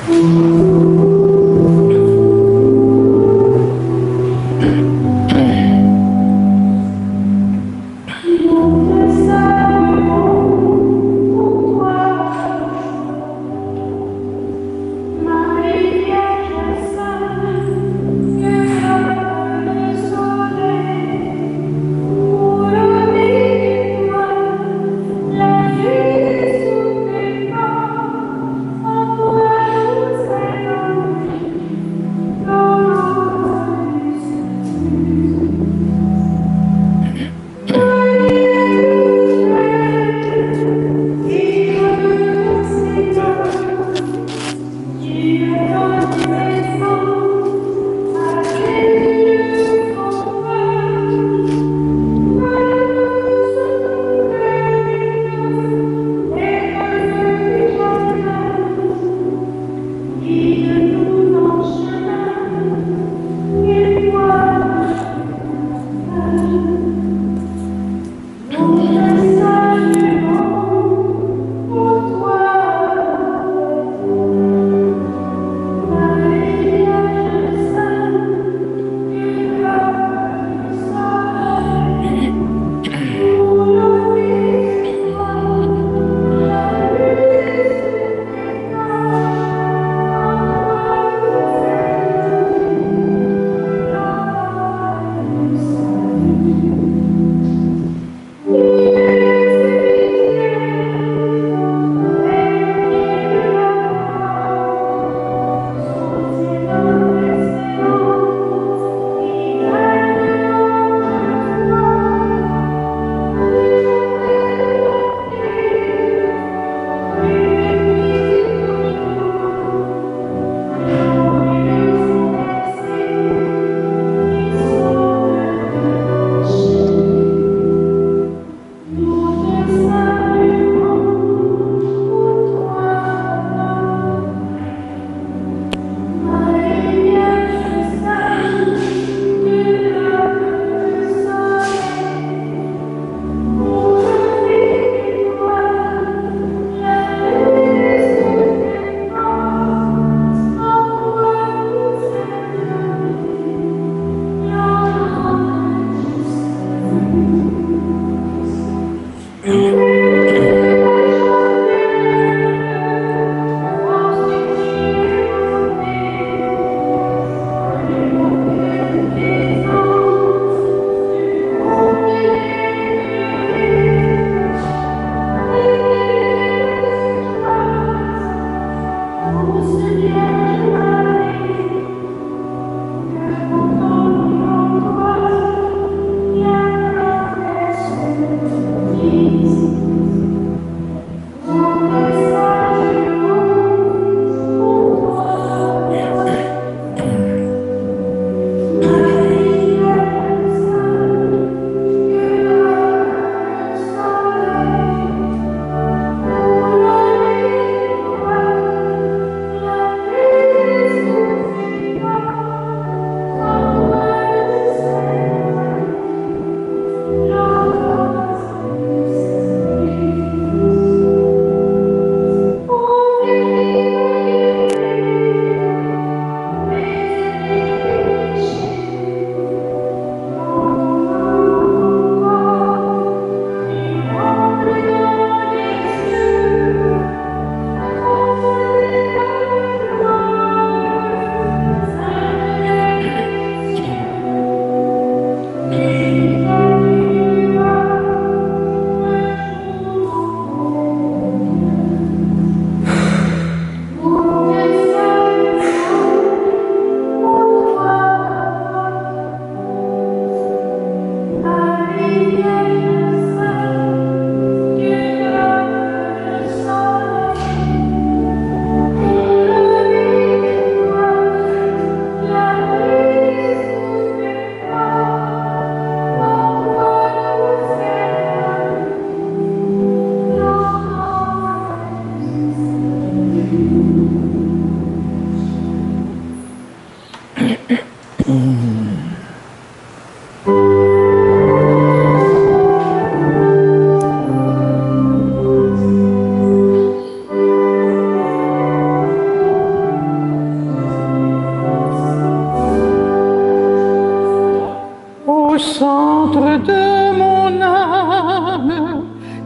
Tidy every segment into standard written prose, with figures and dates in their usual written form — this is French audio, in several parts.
Thank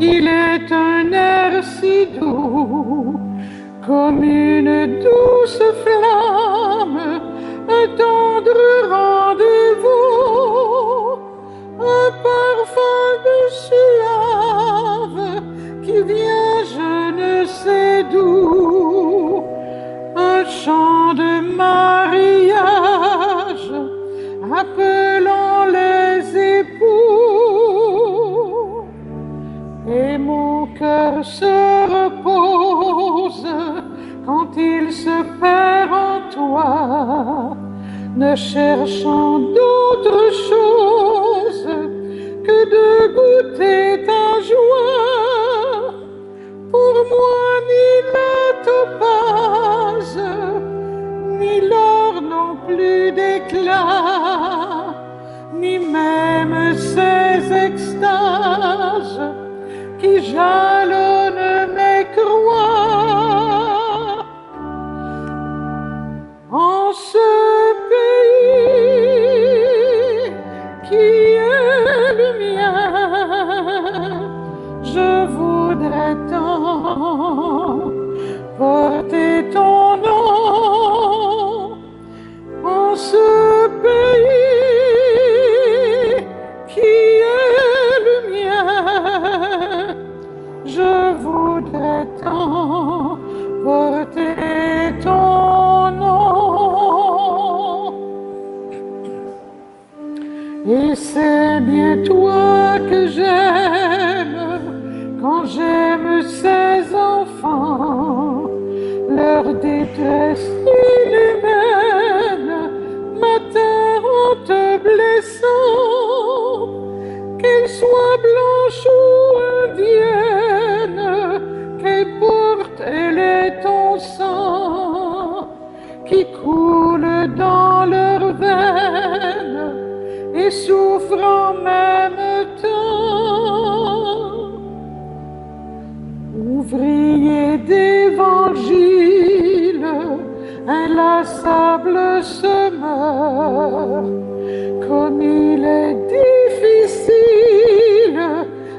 Il est un air si doux, comme une douce flamme, un tendre rendez-vous, un parfum de suave qui vient je ne sais d'où, un chant de mariage appelant les époux. Et mon cœur se repose quand il se perd en toi, ne cherchant d'autre chose que de goûter ta joie. Pour moi, ni la topaze, ni l'or n'ont plus d'éclat, ni même ces extases qui jalonnent mes croix. En ce pays qui est le mien, je voudrais tant porter ton nom. En ce pays qui est le mien, je voudrais tant porter ton nom. Et c'est bien toi que j'aime quand j'aime ces enfants, leur détresse inhumaine m'atteint en te blessant, qu'elles soient blanches ou indiennes, qu'importe elle est ton sang qui coule dans leurs veines et souffre en même temps. Ouvrier d'évangile, inlassable semeur, comme il est difficile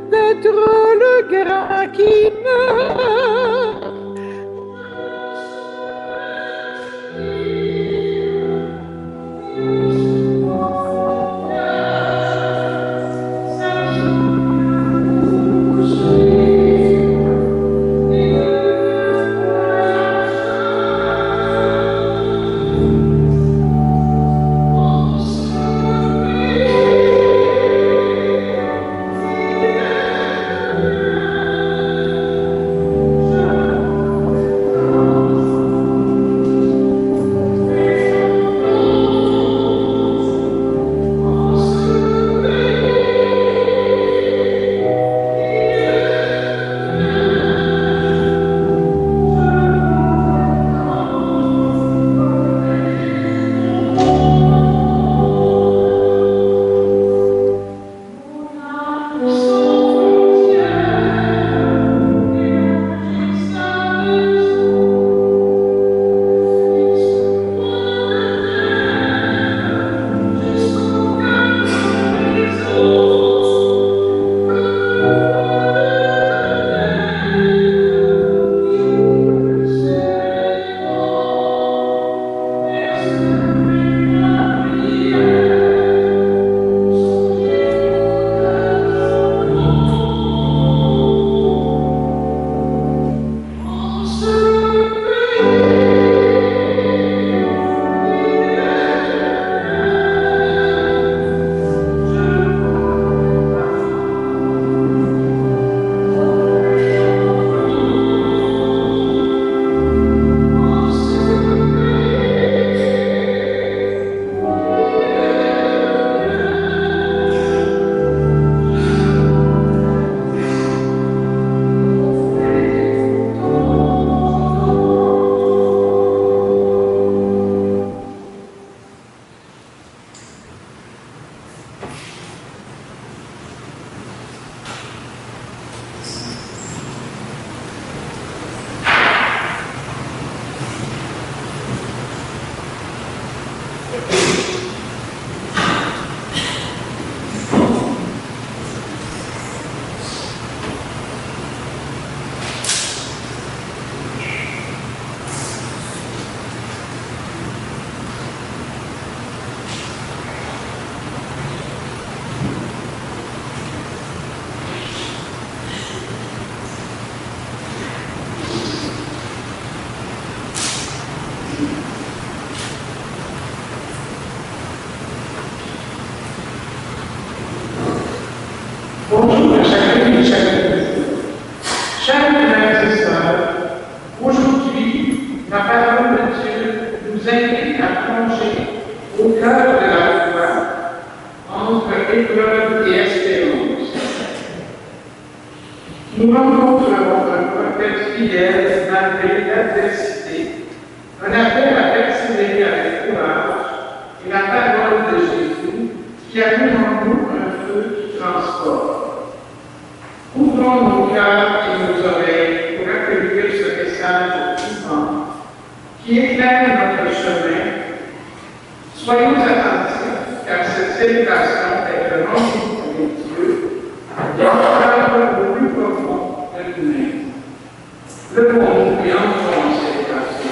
d'être le grain qui meurt. Bonjour à chacun et chacune de vous. Chers frères et sœurs, aujourd'hui, la parole de Dieu nous invite à plonger au cœur de la foi entre épreuve et espérance. Nous rencontrerons un prophète fidèle malgré l'adversité, un appel à persévérer avec courage et la parole de Jésus qui allume en nous un feu qui transporte. Ouvrons nos cœurs et nos oreilles pour accueillir ce message vivant qui éclaire notre chemin. Soyons attentifs, car cette célébration est le rendez-vous avec Dieu, dans le cœur le plus profond de nous-mêmes. Levons-nous et entrons en célébration.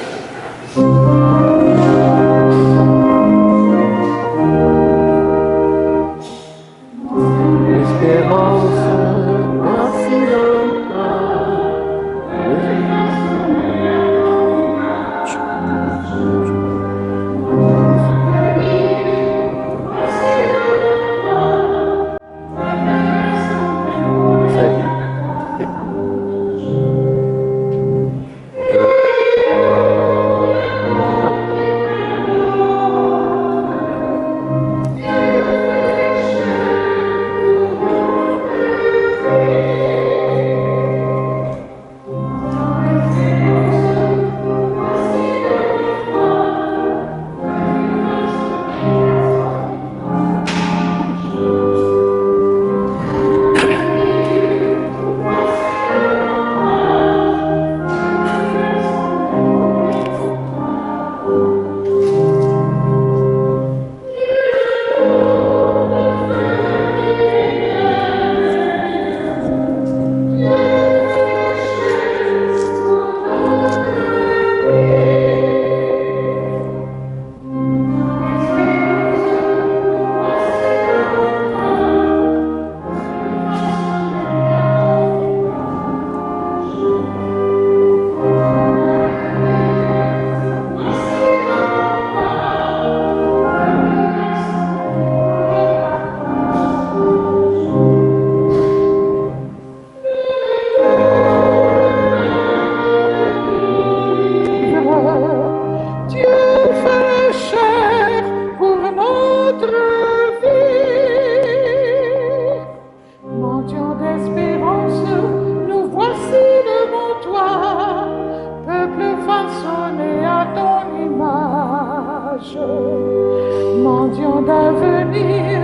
Mendiants d'avenir,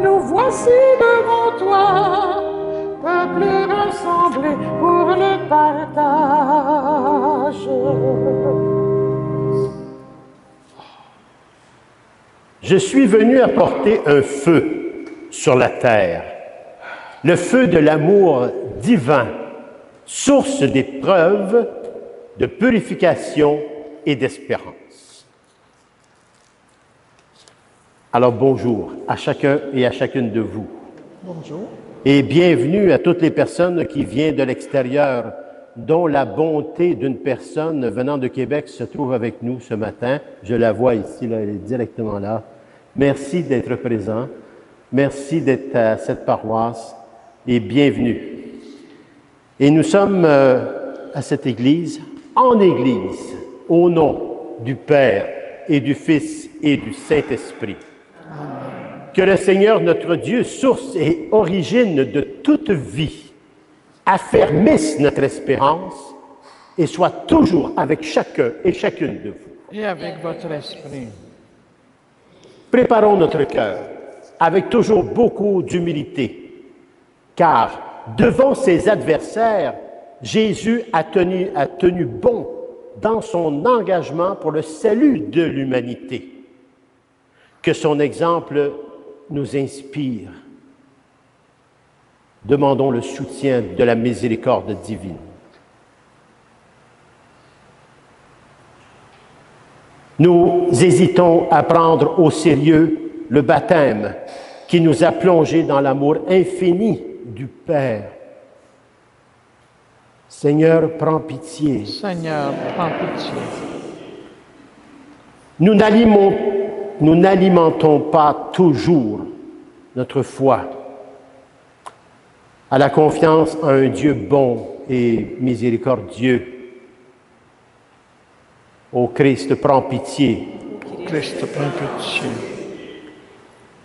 nous voici devant toi, peuple rassemblé pour le partage. Je suis venu apporter un feu sur la terre, le feu de l'amour divin, source d'épreuves, de purification et d'espérance. Alors bonjour à chacun et à chacune de vous. Bonjour. Et bienvenue à toutes les personnes qui viennent de l'extérieur, dont la bonté d'une personne venant de Québec se trouve avec nous ce matin. Je la vois ici, là, elle est directement là. Merci d'être présent. Merci d'être à cette paroisse et bienvenue. Et nous sommes à cette église, en église, au nom du Père et du Fils et du Saint-Esprit. Que le Seigneur, notre Dieu, source et origine de toute vie, affermisse notre espérance et soit toujours avec chacun et chacune de vous. Et avec votre esprit. Préparons notre cœur avec toujours beaucoup d'humilité, car devant ses adversaires, Jésus a tenu bon dans son engagement pour le salut de l'humanité. Que son exemple nous inspire. Demandons le soutien de la miséricorde divine. Nous hésitons à prendre au sérieux le baptême qui nous a plongés dans l'amour infini du Père. Seigneur, prends pitié. Seigneur, prends pitié. Nous n'alimentons pas toujours notre foi à la confiance en un Dieu bon et miséricordieux. Ô Christ, prends pitié. Christ, prends pitié.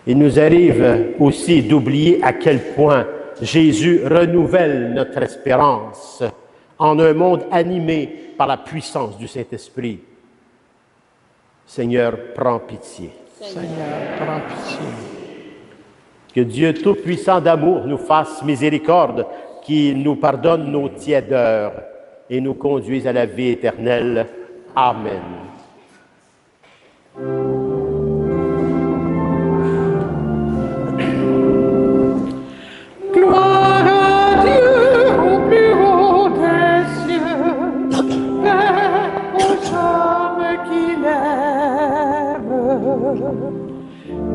Il nous arrive aussi d'oublier à quel point Jésus renouvelle notre espérance en un monde animé par la puissance du Saint-Esprit. Seigneur, prends pitié. Seigneur, prends pitié. Que Dieu Tout-Puissant d'amour nous fasse miséricorde, qu'il nous pardonne nos tièdeurs et nous conduise à la vie éternelle. Amen. Gloire à Dieu au plus haut des cieux, paix aux hommes qui l'aiment.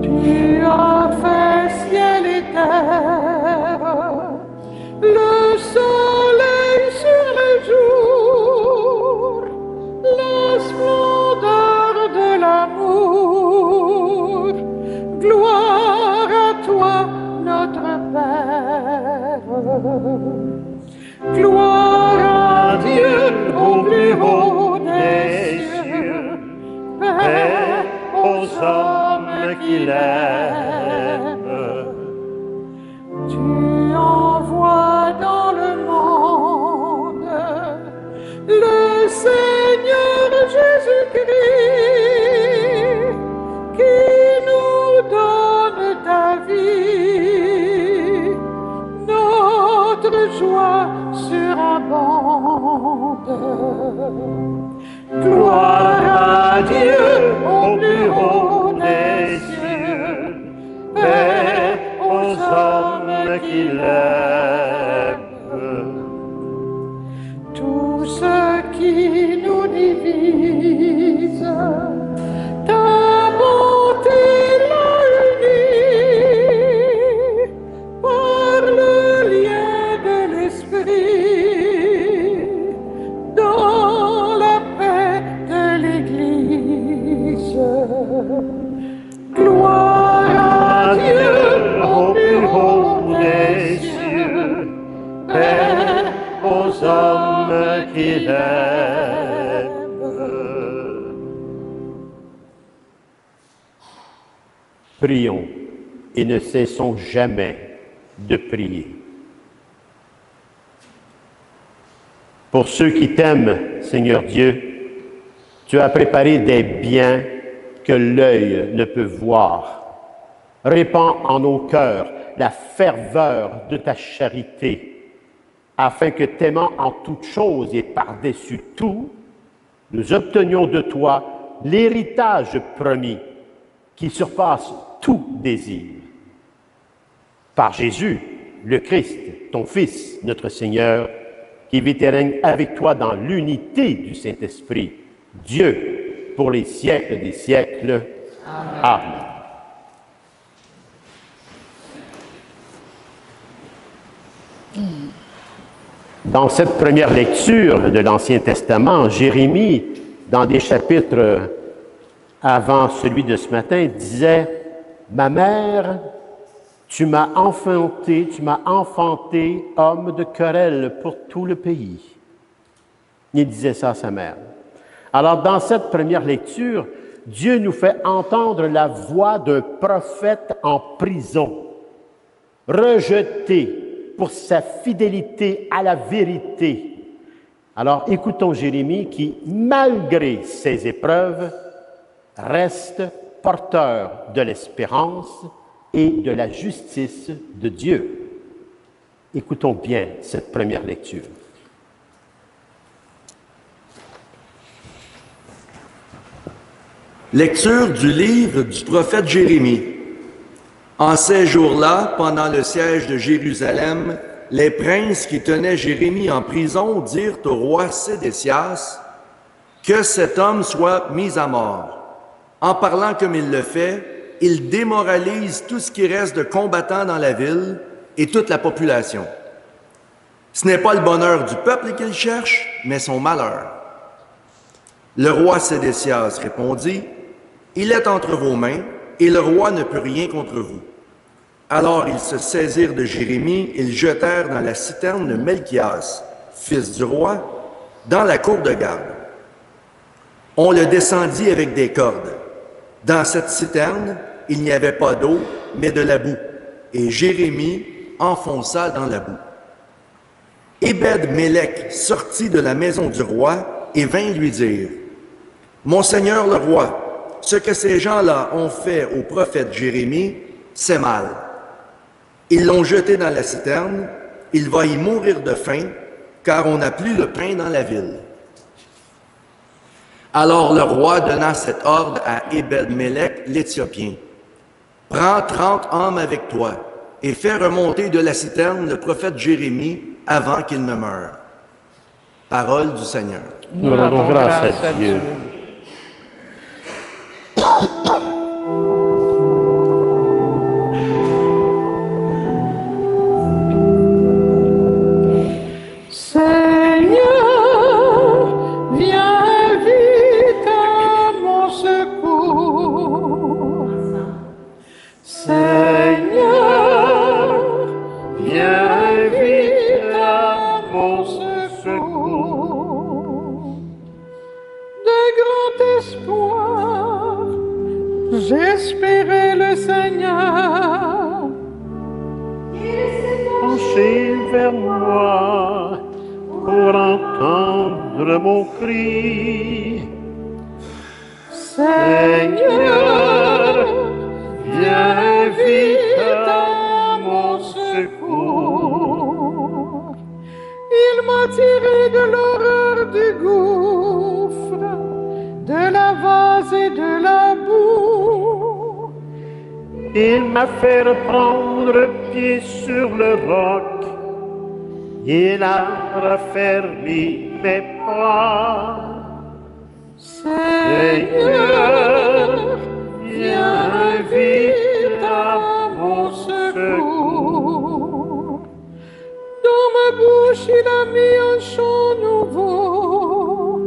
Tu as fait ciel et terre, le soleil sur le jour, la splendeur de l'amour. Gloire à toi, notre Père. Gloire à Dieu au plus haut des cieux, paix aux hommes qui l'aiment. Tu envoies dans le monde le Seigneur Jésus-Christ qui nous donne ta vie, notre joie surabonde. Gloire à Dieu au plus haut des cieux, paix aux hommes qui l'aiment. Tout ce qui nous divise, ta bonté l'a uni par le lien de l'Esprit dans la paix de l'Église. Gloire à Dieu au plus haut des cieux, paix aux hommes qui l'aiment. Prions et ne cessons jamais de prier. Pour ceux qui t'aiment, Seigneur Dieu, tu as préparé des biens que l'œil ne peut voir. Répands en nos cœurs la ferveur de ta charité, afin que t'aimant en toutes choses et par-dessus tout, nous obtenions de toi l'héritage promis qui surpasse tout désir. Par Jésus, le Christ, ton Fils, notre Seigneur, qui vit et règne avec toi dans l'unité du Saint-Esprit, Dieu, pour les siècles des siècles. Amen. Amen. Dans cette première lecture de l'Ancien Testament, Jérémie, dans des chapitres avant celui de ce matin, disait « Ma mère, tu m'as enfanté, homme de querelle pour tout le pays. » Il disait ça à sa mère. Alors, dans cette première lecture, Dieu nous fait entendre la voix d'un prophète en prison, rejeté pour sa fidélité à la vérité. Alors, écoutons Jérémie qui, malgré ses épreuves, reste porteur de l'espérance et de la justice de Dieu. Écoutons bien cette première lecture. Lecture du livre du prophète Jérémie. En ces jours-là, pendant le siège de Jérusalem, les princes qui tenaient Jérémie en prison dirent au roi Sédécias que cet homme soit mis à mort. En parlant comme il le fait, il démoralise tout ce qui reste de combattants dans la ville et toute la population. Ce n'est pas le bonheur du peuple qu'il cherche, mais son malheur. Le roi Sédécias répondit, Il est entre vos mains, et le roi ne peut rien contre vous. » Alors ils se saisirent de Jérémie et le jetèrent dans la citerne de Melchias, fils du roi, dans la cour de garde. On le descendit avec des cordes. Dans cette citerne, il n'y avait pas d'eau, mais de la boue, et Jérémie enfonça dans la boue. Ébed-Mélec sortit de la maison du roi et vint lui dire, « Mon seigneur le roi, ce que ces gens-là ont fait au prophète Jérémie, c'est mal. Ils l'ont jeté dans la citerne, il va y mourir de faim, car on n'a plus de pain dans la ville. » Alors le roi donna cet ordre à Ébed-Mélec l'Éthiopien. « Prends 30 hommes avec toi et fais remonter de la citerne le prophète Jérémie avant qu'il ne meure. » Parole du Seigneur. Nous rendons grâce à Dieu. Seigneur, viens vite à mon secours. Seigneur, viens vite à mon secours. De grand espoir, j'espérais le Seigneur. Penchez vers moi pour entendre mon cri. Seigneur, viens vite à mon secours. Il m'a tiré de l'horreur du gouffre, de la vase et de la boue. Il m'a fait reprendre pied sur le roc. Il a raffermi mes pas. Seigneur, viens vite à mon secours. Dans ma bouche, il a mis un chant nouveau,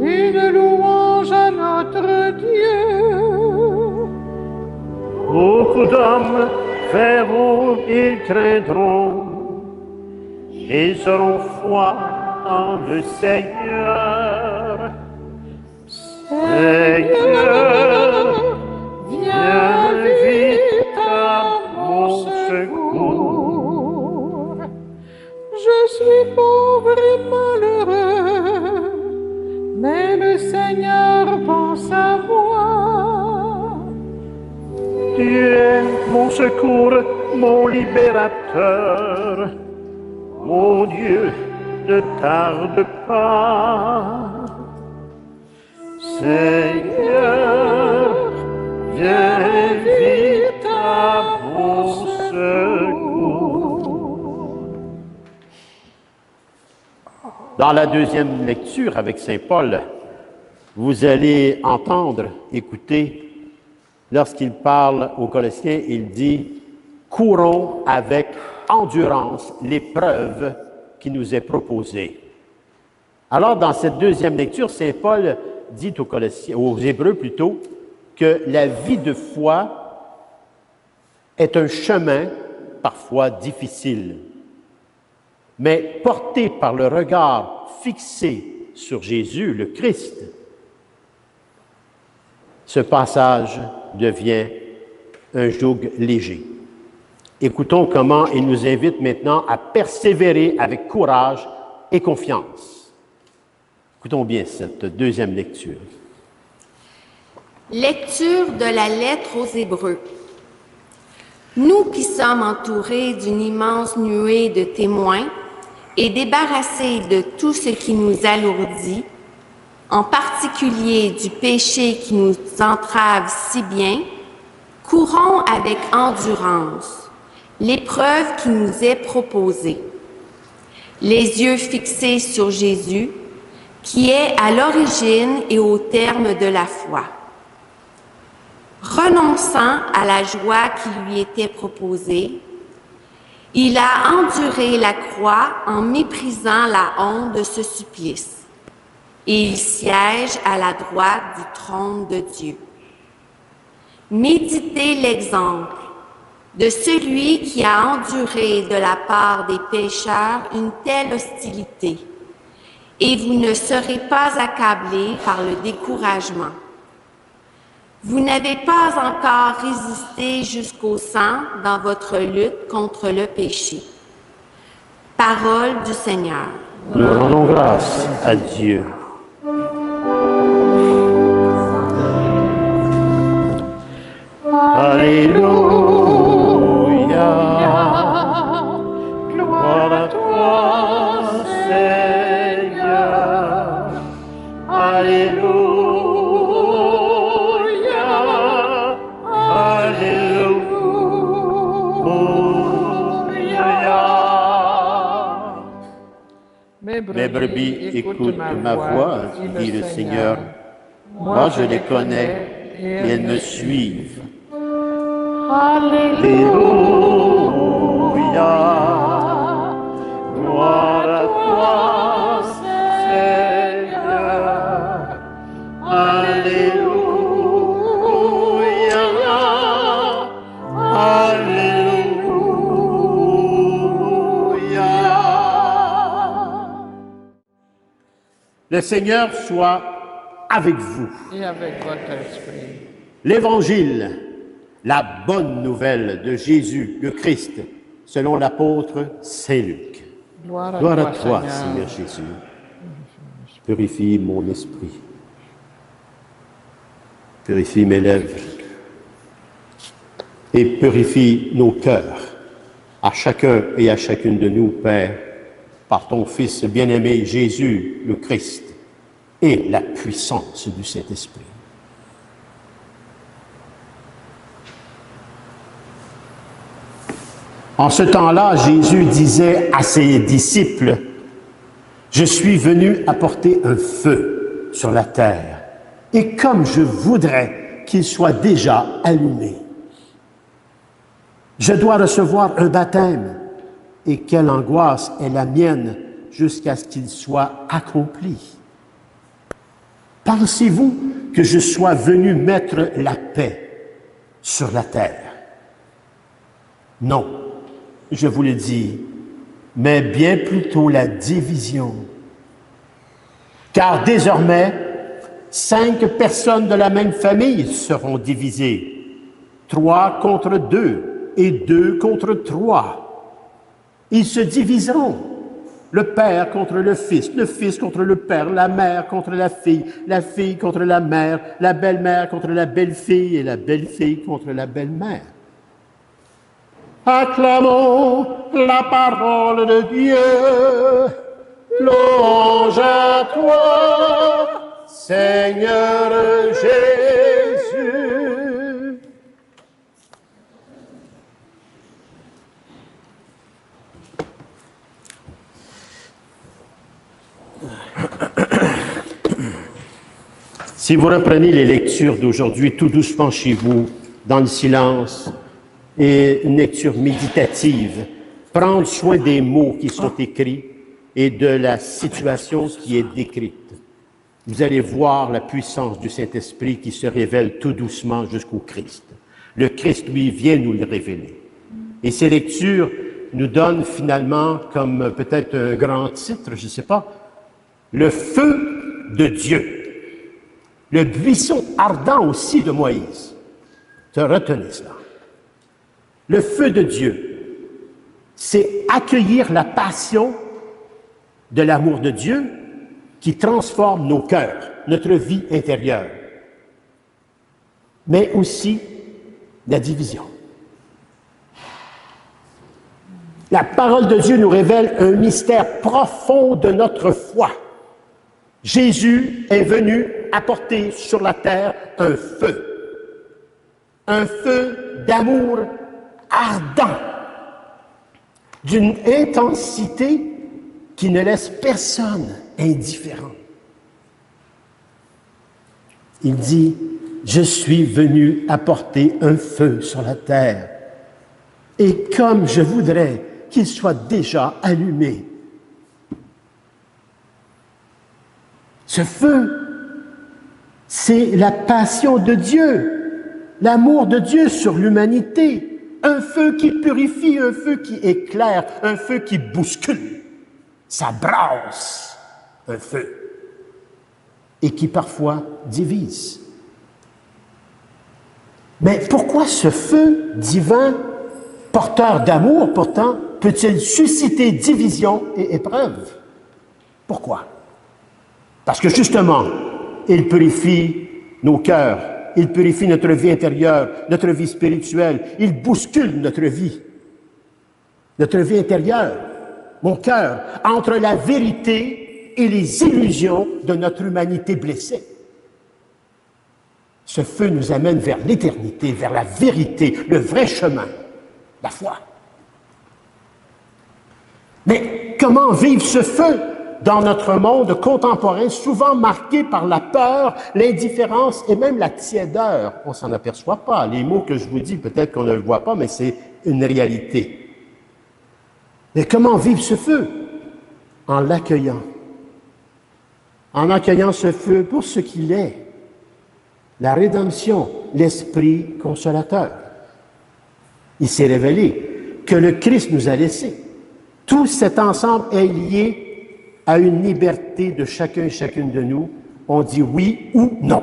une louange à notre Dieu. Beaucoup d'hommes verront, ils craindront. Ils auront foi en le Seigneur. Seigneur, viens vite à mon secours. Je suis pauvre et malheureux, mais le Seigneur pense à moi. Tu es mon secours, mon libérateur. Mon Dieu, ne tarde pas. Seigneur, viens vite à mon secours. Dans la deuxième lecture avec Saint Paul, vous allez entendre, écouter, lorsqu'il parle aux Colossiens, il dit « Courons avec endurance l'épreuve qui nous est proposée. » Alors, dans cette deuxième lecture, Saint Paul dit aux Colossiens, aux Hébreux plutôt, que la vie de foi est un chemin parfois difficile, mais porté par le regard fixé sur Jésus, le Christ, ce passage devient un joug léger. Écoutons comment il nous invite maintenant à persévérer avec courage et confiance. Écoutons bien cette deuxième lecture. Lecture de la lettre aux Hébreux. Nous qui sommes entourés d'une immense nuée de témoins et débarrassés de tout ce qui nous alourdit, en particulier du péché qui nous entrave si bien, courons avec endurance l'épreuve qui nous est proposée, les yeux fixés sur Jésus, qui est à l'origine et au terme de la foi. Renonçant à la joie qui lui était proposée, il a enduré la croix en méprisant la honte de ce supplice, et il siège à la droite du trône de Dieu. Méditez l'exemple de celui qui a enduré de la part des pécheurs une telle hostilité, et vous ne serez pas accablés par le découragement. Vous n'avez pas encore résisté jusqu'au sang dans votre lutte contre le péché. Parole du Seigneur. Nous rendons grâce à Dieu. Alléluia. Gloire à toi, Seigneur. Alléluia. Alléluia. Mes brebis écoutent ma voix, dit le Seigneur. Moi, je les connais et elles me suivent. Alléluia. Gloire à toi, Seigneur. Alléluia. Alléluia. Le Seigneur soit avec vous. Et avec votre esprit. L'Évangile, la bonne nouvelle de Jésus, le Christ, selon l'apôtre Saint Luc. Gloire Gloire à toi, Seigneur Jésus. Purifie mon esprit. Purifie mes lèvres. Et purifie nos cœurs, à chacun et à chacune de nous, Père, par ton Fils bien-aimé Jésus, le Christ, et la puissance du Saint-Esprit. En ce temps-là, Jésus disait à ses disciples, « Je suis venu apporter un feu sur la terre, et comme je voudrais qu'il soit déjà allumé. Je dois recevoir un baptême, et quelle angoisse est la mienne jusqu'à ce qu'il soit accompli. Pensez-vous que je sois venu mettre la paix sur la terre? Non. Je vous le dis, mais bien plutôt la division. Car désormais, 5 personnes de la même famille seront divisées, 3 contre 2 et 2 contre 3. Ils se diviseront, le père contre le fils contre le père, la mère contre la fille contre la mère, la belle-mère contre la belle-fille et la belle-fille contre la belle-mère. Acclamons la parole de Dieu. Louange à toi, Seigneur Jésus. Si vous reprenez les lectures d'aujourd'hui tout doucement chez vous, dans le silence, et une lecture méditative, prendre soin des mots qui sont écrits et de la situation qui est décrite. Vous allez voir la puissance du Saint-Esprit qui se révèle tout doucement jusqu'au Christ. Le Christ, lui, vient nous le révéler. Et ces lectures nous donnent finalement, comme peut-être un grand titre, je ne sais pas, le feu de Dieu. Le buisson ardent aussi de Moïse. Retenez cela. Le feu de Dieu, c'est accueillir la passion de l'amour de Dieu qui transforme nos cœurs, notre vie intérieure, mais aussi la division. La parole de Dieu nous révèle un mystère profond de notre foi. Jésus est venu apporter sur la terre un feu d'amour ardent, d'une intensité qui ne laisse personne indifférent. Il dit, « Je suis venu apporter un feu sur la terre, et comme je voudrais qu'il soit déjà allumé. » Ce feu, c'est la passion de Dieu l'amour de Dieu sur l'humanité, un feu qui purifie, un feu qui éclaire, un feu qui bouscule. Ça brasse, un feu, et qui parfois divise. Mais pourquoi ce feu divin, porteur d'amour pourtant, peut-il susciter division et épreuve? Pourquoi? Parce que justement, il purifie nos cœurs, il purifie notre vie intérieure, notre vie spirituelle, il bouscule notre vie intérieure, mon cœur, entre la vérité et les illusions de notre humanité blessée. Ce feu nous amène vers l'éternité, vers la vérité, le vrai chemin, la foi. Mais comment vivre ce feu dans notre monde contemporain, souvent marqué par la peur, l'indifférence et même la tiédeur? On ne s'en aperçoit pas. Les mots que je vous dis, peut-être qu'on ne le voit pas, mais c'est une réalité. Mais comment vivre ce feu? En l'accueillant. En accueillant ce feu pour ce qu'il est. La rédemption, l'Esprit consolateur. Il s'est révélé que le Christ nous a laissé. Tout cet ensemble est lié à une liberté de chacun et chacune de nous. On dit oui ou non.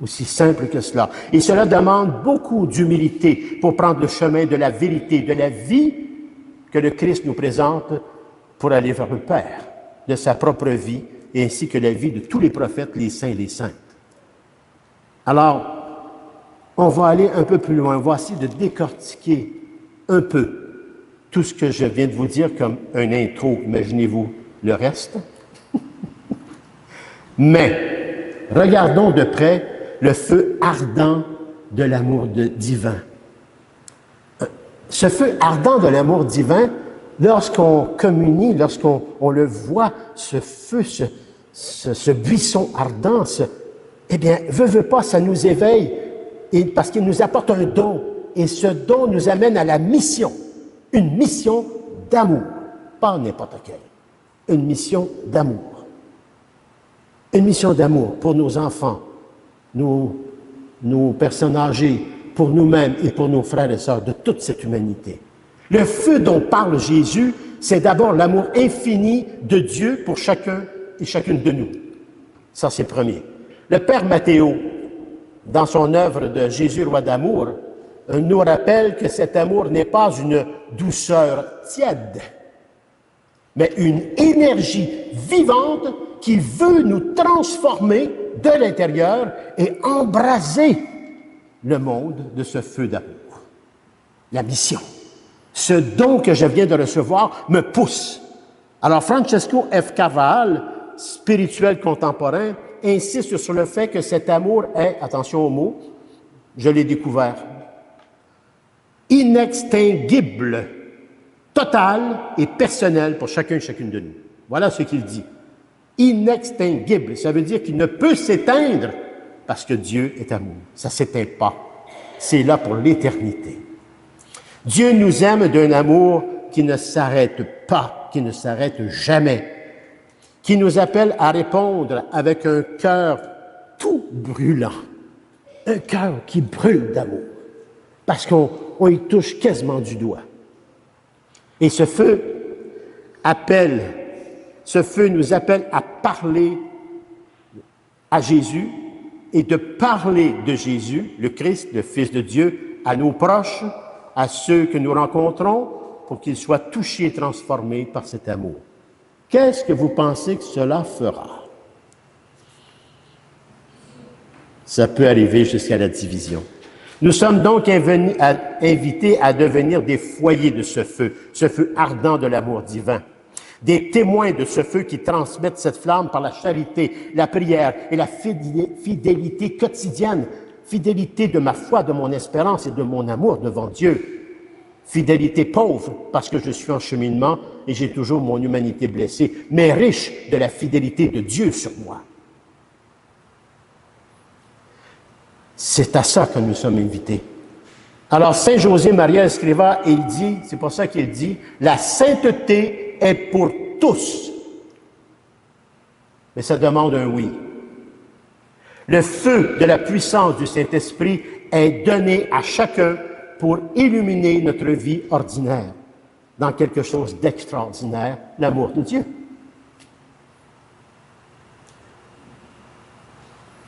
Aussi simple que cela. Et cela demande beaucoup d'humilité pour prendre le chemin de la vérité, de la vie que le Christ nous présente pour aller vers le Père, de sa propre vie, ainsi que la vie de tous les prophètes, les saints et les saintes. Alors, on va aller un peu plus loin. On va essayer de décortiquer un peu tout ce que je viens de vous dire comme un intro. Imaginez-vous le reste. Mais, regardons de près le feu ardent de l'amour divin. Ce feu ardent de l'amour divin, lorsqu'on communie, lorsqu'on le voit, ce feu, ce buisson ardent, eh bien, veut pas, ça nous éveille, parce qu'il nous apporte un don. Et ce don nous amène à la mission. Une mission d'amour, pas n'importe quelle. Une mission d'amour. Une mission d'amour pour nos enfants, nos personnes âgées, pour nous-mêmes et pour nos frères et sœurs de toute cette humanité. Le feu dont parle Jésus, c'est d'abord l'amour infini de Dieu pour chacun et chacune de nous. Ça, c'est le premier. Le Père Matthéo, dans son œuvre de Jésus, roi d'amour, nous rappelle que cet amour n'est pas une douceur tiède, mais une énergie vivante qui veut nous transformer de l'intérieur et embraser le monde de ce feu d'amour. La mission. Ce don que je viens de recevoir me pousse. Alors, Francesco F. Carvajal, spirituel contemporain, insiste sur le fait que cet amour est, attention au mot, je l'ai découvert, inextinguible, total et personnel pour chacun et chacune de nous. Voilà ce qu'il dit. Inextinguible, ça veut dire qu'il ne peut s'éteindre parce que Dieu est amour. Ça ne s'éteint pas. C'est là pour l'éternité. Dieu nous aime d'un amour qui ne s'arrête pas, qui ne s'arrête jamais, qui nous appelle à répondre avec un cœur tout brûlant, un cœur qui brûle d'amour, parce qu'on y touche quasiment du doigt. Et ce feu nous appelle à parler à Jésus et de parler de Jésus, le Christ, le Fils de Dieu, à nos proches, à ceux que nous rencontrons, pour qu'ils soient touchés et transformés par cet amour. Qu'est-ce que vous pensez que cela fera? Ça peut arriver jusqu'à la division. Nous sommes donc invités à devenir des foyers de ce feu ardent de l'amour divin, des témoins de ce feu qui transmettent cette flamme par la charité, la prière et la fidélité quotidienne, fidélité de ma foi, de mon espérance et de mon amour devant Dieu. Fidélité pauvre, parce que je suis en cheminement et j'ai toujours mon humanité blessée, mais riche de la fidélité de Dieu sur moi. C'est à ça que nous sommes invités. Alors, Saint José Maria Escrivá, il dit, c'est pour ça qu'il dit, la sainteté est pour tous. Mais ça demande un oui. Le feu de la puissance du Saint-Esprit est donné à chacun pour illuminer notre vie ordinaire dans quelque chose d'extraordinaire, l'amour de Dieu.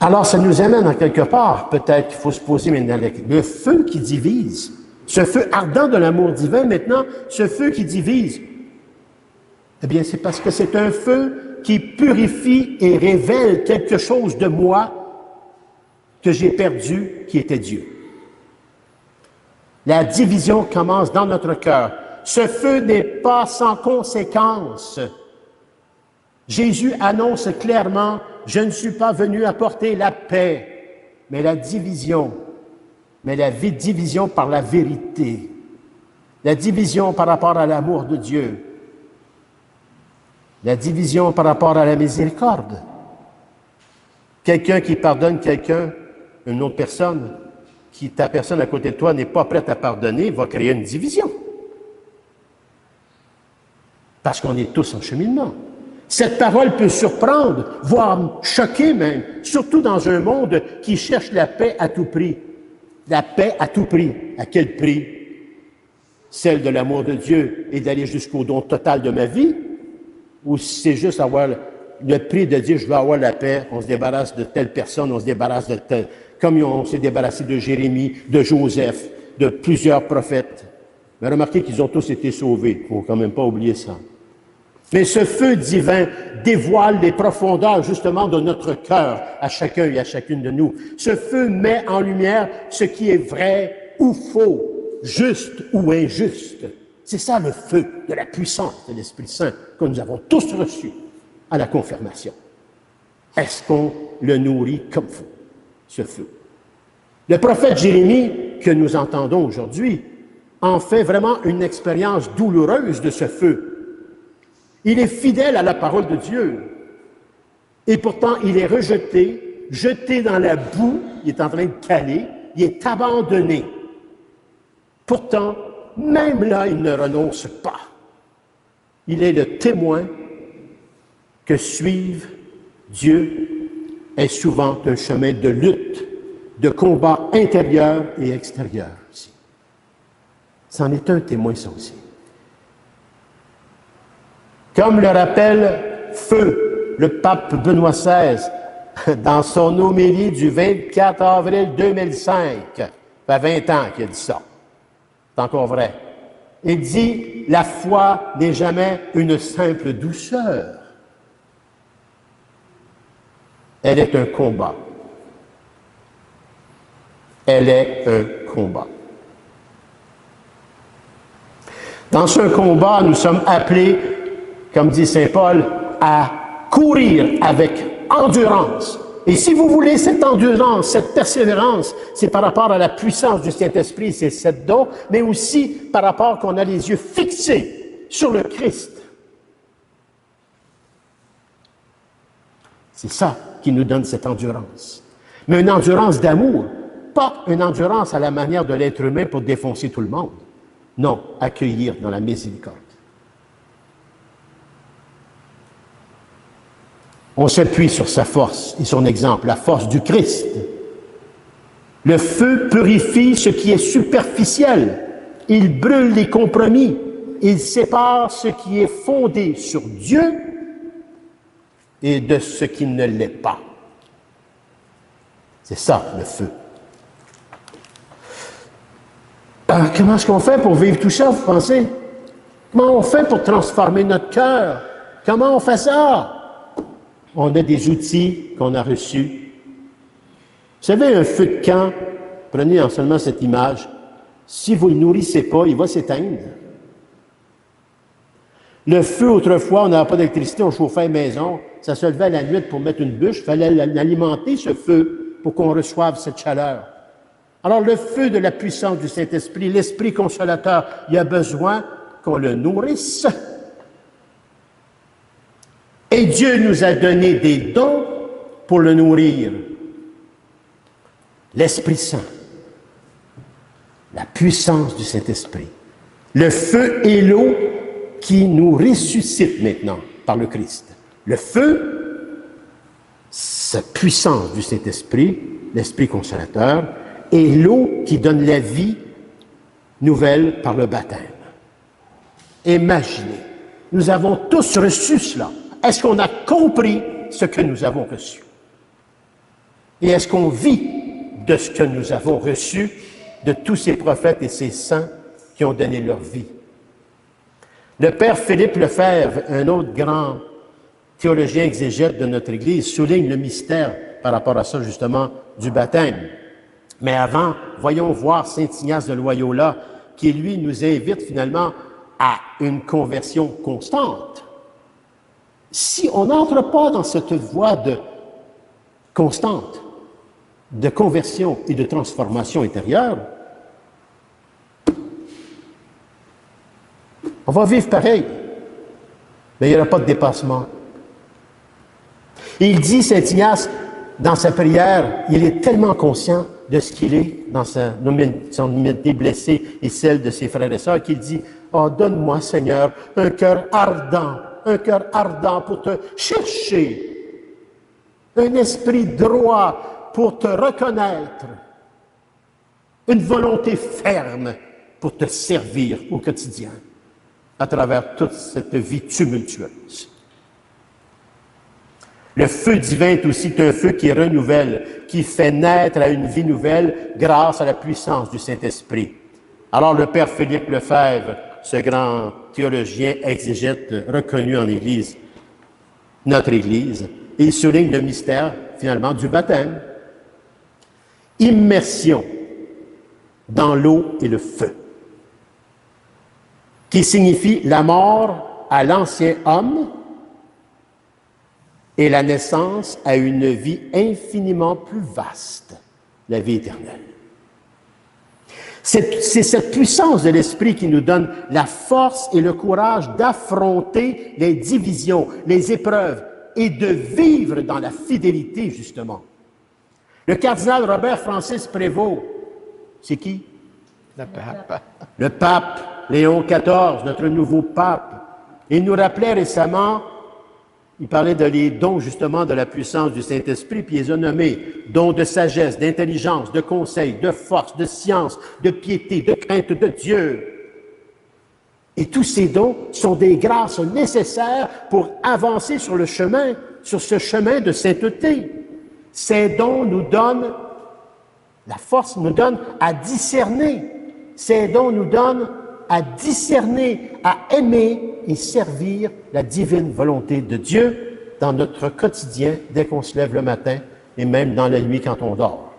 Alors, ça nous amène en quelque part, peut-être qu'il faut se poser maintenant, le feu qui divise, ce feu ardent de l'amour divin maintenant, ce feu qui divise, eh bien, c'est parce que c'est un feu qui purifie et révèle quelque chose de moi que j'ai perdu, qui était Dieu. La division commence dans notre cœur. Ce feu n'est pas sans conséquence. Jésus annonce clairement, « Je ne suis pas venu apporter la paix, mais la division. Mais la division par la vérité. La division par rapport à l'amour de Dieu. La division par rapport à la miséricorde. Quelqu'un qui pardonne quelqu'un, une autre personne, qui ta personne à côté de toi n'est pas prête à pardonner, va créer une division. Parce qu'on est tous en cheminement. Cette parole peut surprendre, voire choquer même, surtout dans un monde qui cherche la paix à tout prix. La paix à tout prix. À quel prix? Celle de l'amour de Dieu et d'aller jusqu'au don total de ma vie? Ou c'est juste avoir le prix de dire, je veux avoir la paix, on se débarrasse de telle personne, on se débarrasse de telle... Comme on s'est débarrassé de Jérémie, de Joseph, de plusieurs prophètes. Mais remarquez qu'ils ont tous été sauvés. Il ne faut quand même pas oublier ça. Mais ce feu divin dévoile les profondeurs justement de notre cœur à chacun et à chacune de nous. Ce feu met en lumière ce qui est vrai ou faux, juste ou injuste. C'est ça le feu de la puissance de l'Esprit Saint que nous avons tous reçu à la confirmation. Est-ce qu'on le nourrit comme faut, ce feu? Le prophète Jérémie, que nous entendons aujourd'hui, en fait vraiment une expérience douloureuse de ce feu. Il est fidèle à la parole de Dieu. Et pourtant, il est rejeté, jeté dans la boue, il est en train de caler, il est abandonné. Pourtant, même là, il ne renonce pas. Il est le témoin que suivre Dieu est souvent un chemin de lutte, de combat intérieur et extérieur aussi. C'en est un témoin, ça aussi. Comme le rappelle Feu, le pape Benoît XVI, dans son homélie du 24 avril 2005, ça fait 20 ans qu'il a dit ça. C'est encore vrai. Il dit, la foi n'est jamais une simple douceur. Elle est un combat. Elle est un combat. Dans ce combat, nous sommes appelés, comme dit saint Paul, à courir avec endurance. Et si vous voulez cette endurance, cette persévérance, c'est par rapport à la puissance du Saint-Esprit, c'est cette don, mais aussi par rapport qu'on a les yeux fixés sur le Christ. C'est ça qui nous donne cette endurance. Mais une endurance d'amour, pas une endurance à la manière de l'être humain pour défoncer tout le monde. Non, accueillir dans la miséricorde. On s'appuie sur sa force et son exemple, la force du Christ. Le feu purifie ce qui est superficiel. Il brûle les compromis. Il sépare ce qui est fondé sur Dieu et de ce qui ne l'est pas. C'est ça, le feu. Alors, comment est-ce qu'on fait pour vivre tout ça, vous pensez? Comment on fait pour transformer notre cœur? Comment on fait ça? On a des outils qu'on a reçus. Vous savez, un feu de camp, prenez en seulement cette image, si vous ne le nourrissez pas, il va s'éteindre. Le feu, autrefois, on n'avait pas d'électricité, on chauffait la maison, ça se levait à la nuit pour mettre une bûche, il fallait l'alimenter, ce feu, pour qu'on reçoive cette chaleur. Alors, le feu de la puissance du Saint-Esprit, l'Esprit consolateur, il y a besoin qu'on le nourrisse. Et Dieu nous a donné des dons pour le nourrir. L'Esprit Saint, la puissance du Saint-Esprit, le feu et l'eau qui nous ressuscitent maintenant par le Christ. Le feu, cette puissance du Saint-Esprit, l'Esprit consolateur, et l'eau qui donne la vie nouvelle par le baptême. Imaginez, nous avons tous reçu cela. Est-ce qu'on a compris ce que nous avons reçu? Et est-ce qu'on vit de ce que nous avons reçu de tous ces prophètes et ces saints qui ont donné leur vie? Le père Philippe Lefebvre, un autre grand théologien exégète de notre Église, souligne le mystère par rapport à ça, justement, du baptême. Mais avant, voyons voir saint Ignace de Loyola, qui, lui, nous invite finalement à une conversion constante. Si on n'entre pas dans cette voie de constante, de conversion et de transformation intérieure, on va vivre pareil, mais il n'y aura pas de dépassement. Il dit, saint Ignace, dans sa prière, il est tellement conscient de ce qu'il est dans son humanité blessée et celle de ses frères et sœurs, qu'il dit, « Oh, donne-moi, Seigneur, un cœur ardent pour te chercher, un esprit droit pour te reconnaître, une volonté ferme pour te servir au quotidien, à travers toute cette vie tumultueuse. » Le feu divin est aussi un feu qui renouvelle, qui fait naître à une vie nouvelle grâce à la puissance du Saint-Esprit. Alors le père Philippe Lefebvre, ce grand théologien exégète reconnu en Église, notre Église, il souligne le mystère finalement du baptême. Immersion dans l'eau et le feu, qui signifie la mort à l'ancien homme et la naissance à une vie infiniment plus vaste, la vie éternelle. C'est cette puissance de l'Esprit qui nous donne la force et le courage d'affronter les divisions, les épreuves et de vivre dans la fidélité, justement. Le cardinal Robert Francis Prévost, c'est qui? Le pape. Le pape Léon XIV, notre nouveau pape. Il nous rappelait récemment, il parlait de les dons justement de la puissance du Saint-Esprit, puis il les a nommés dons de sagesse, d'intelligence, de conseil, de force, de science, de piété, de crainte de Dieu. Et tous ces dons sont des grâces nécessaires pour avancer sur le chemin, sur ce chemin de sainteté. Ces dons nous donnent, la force nous donne à discerner. Ces dons nous donnent à discerner, à aimer et servir la divine volonté de Dieu dans notre quotidien dès qu'on se lève le matin et même dans la nuit quand on dort.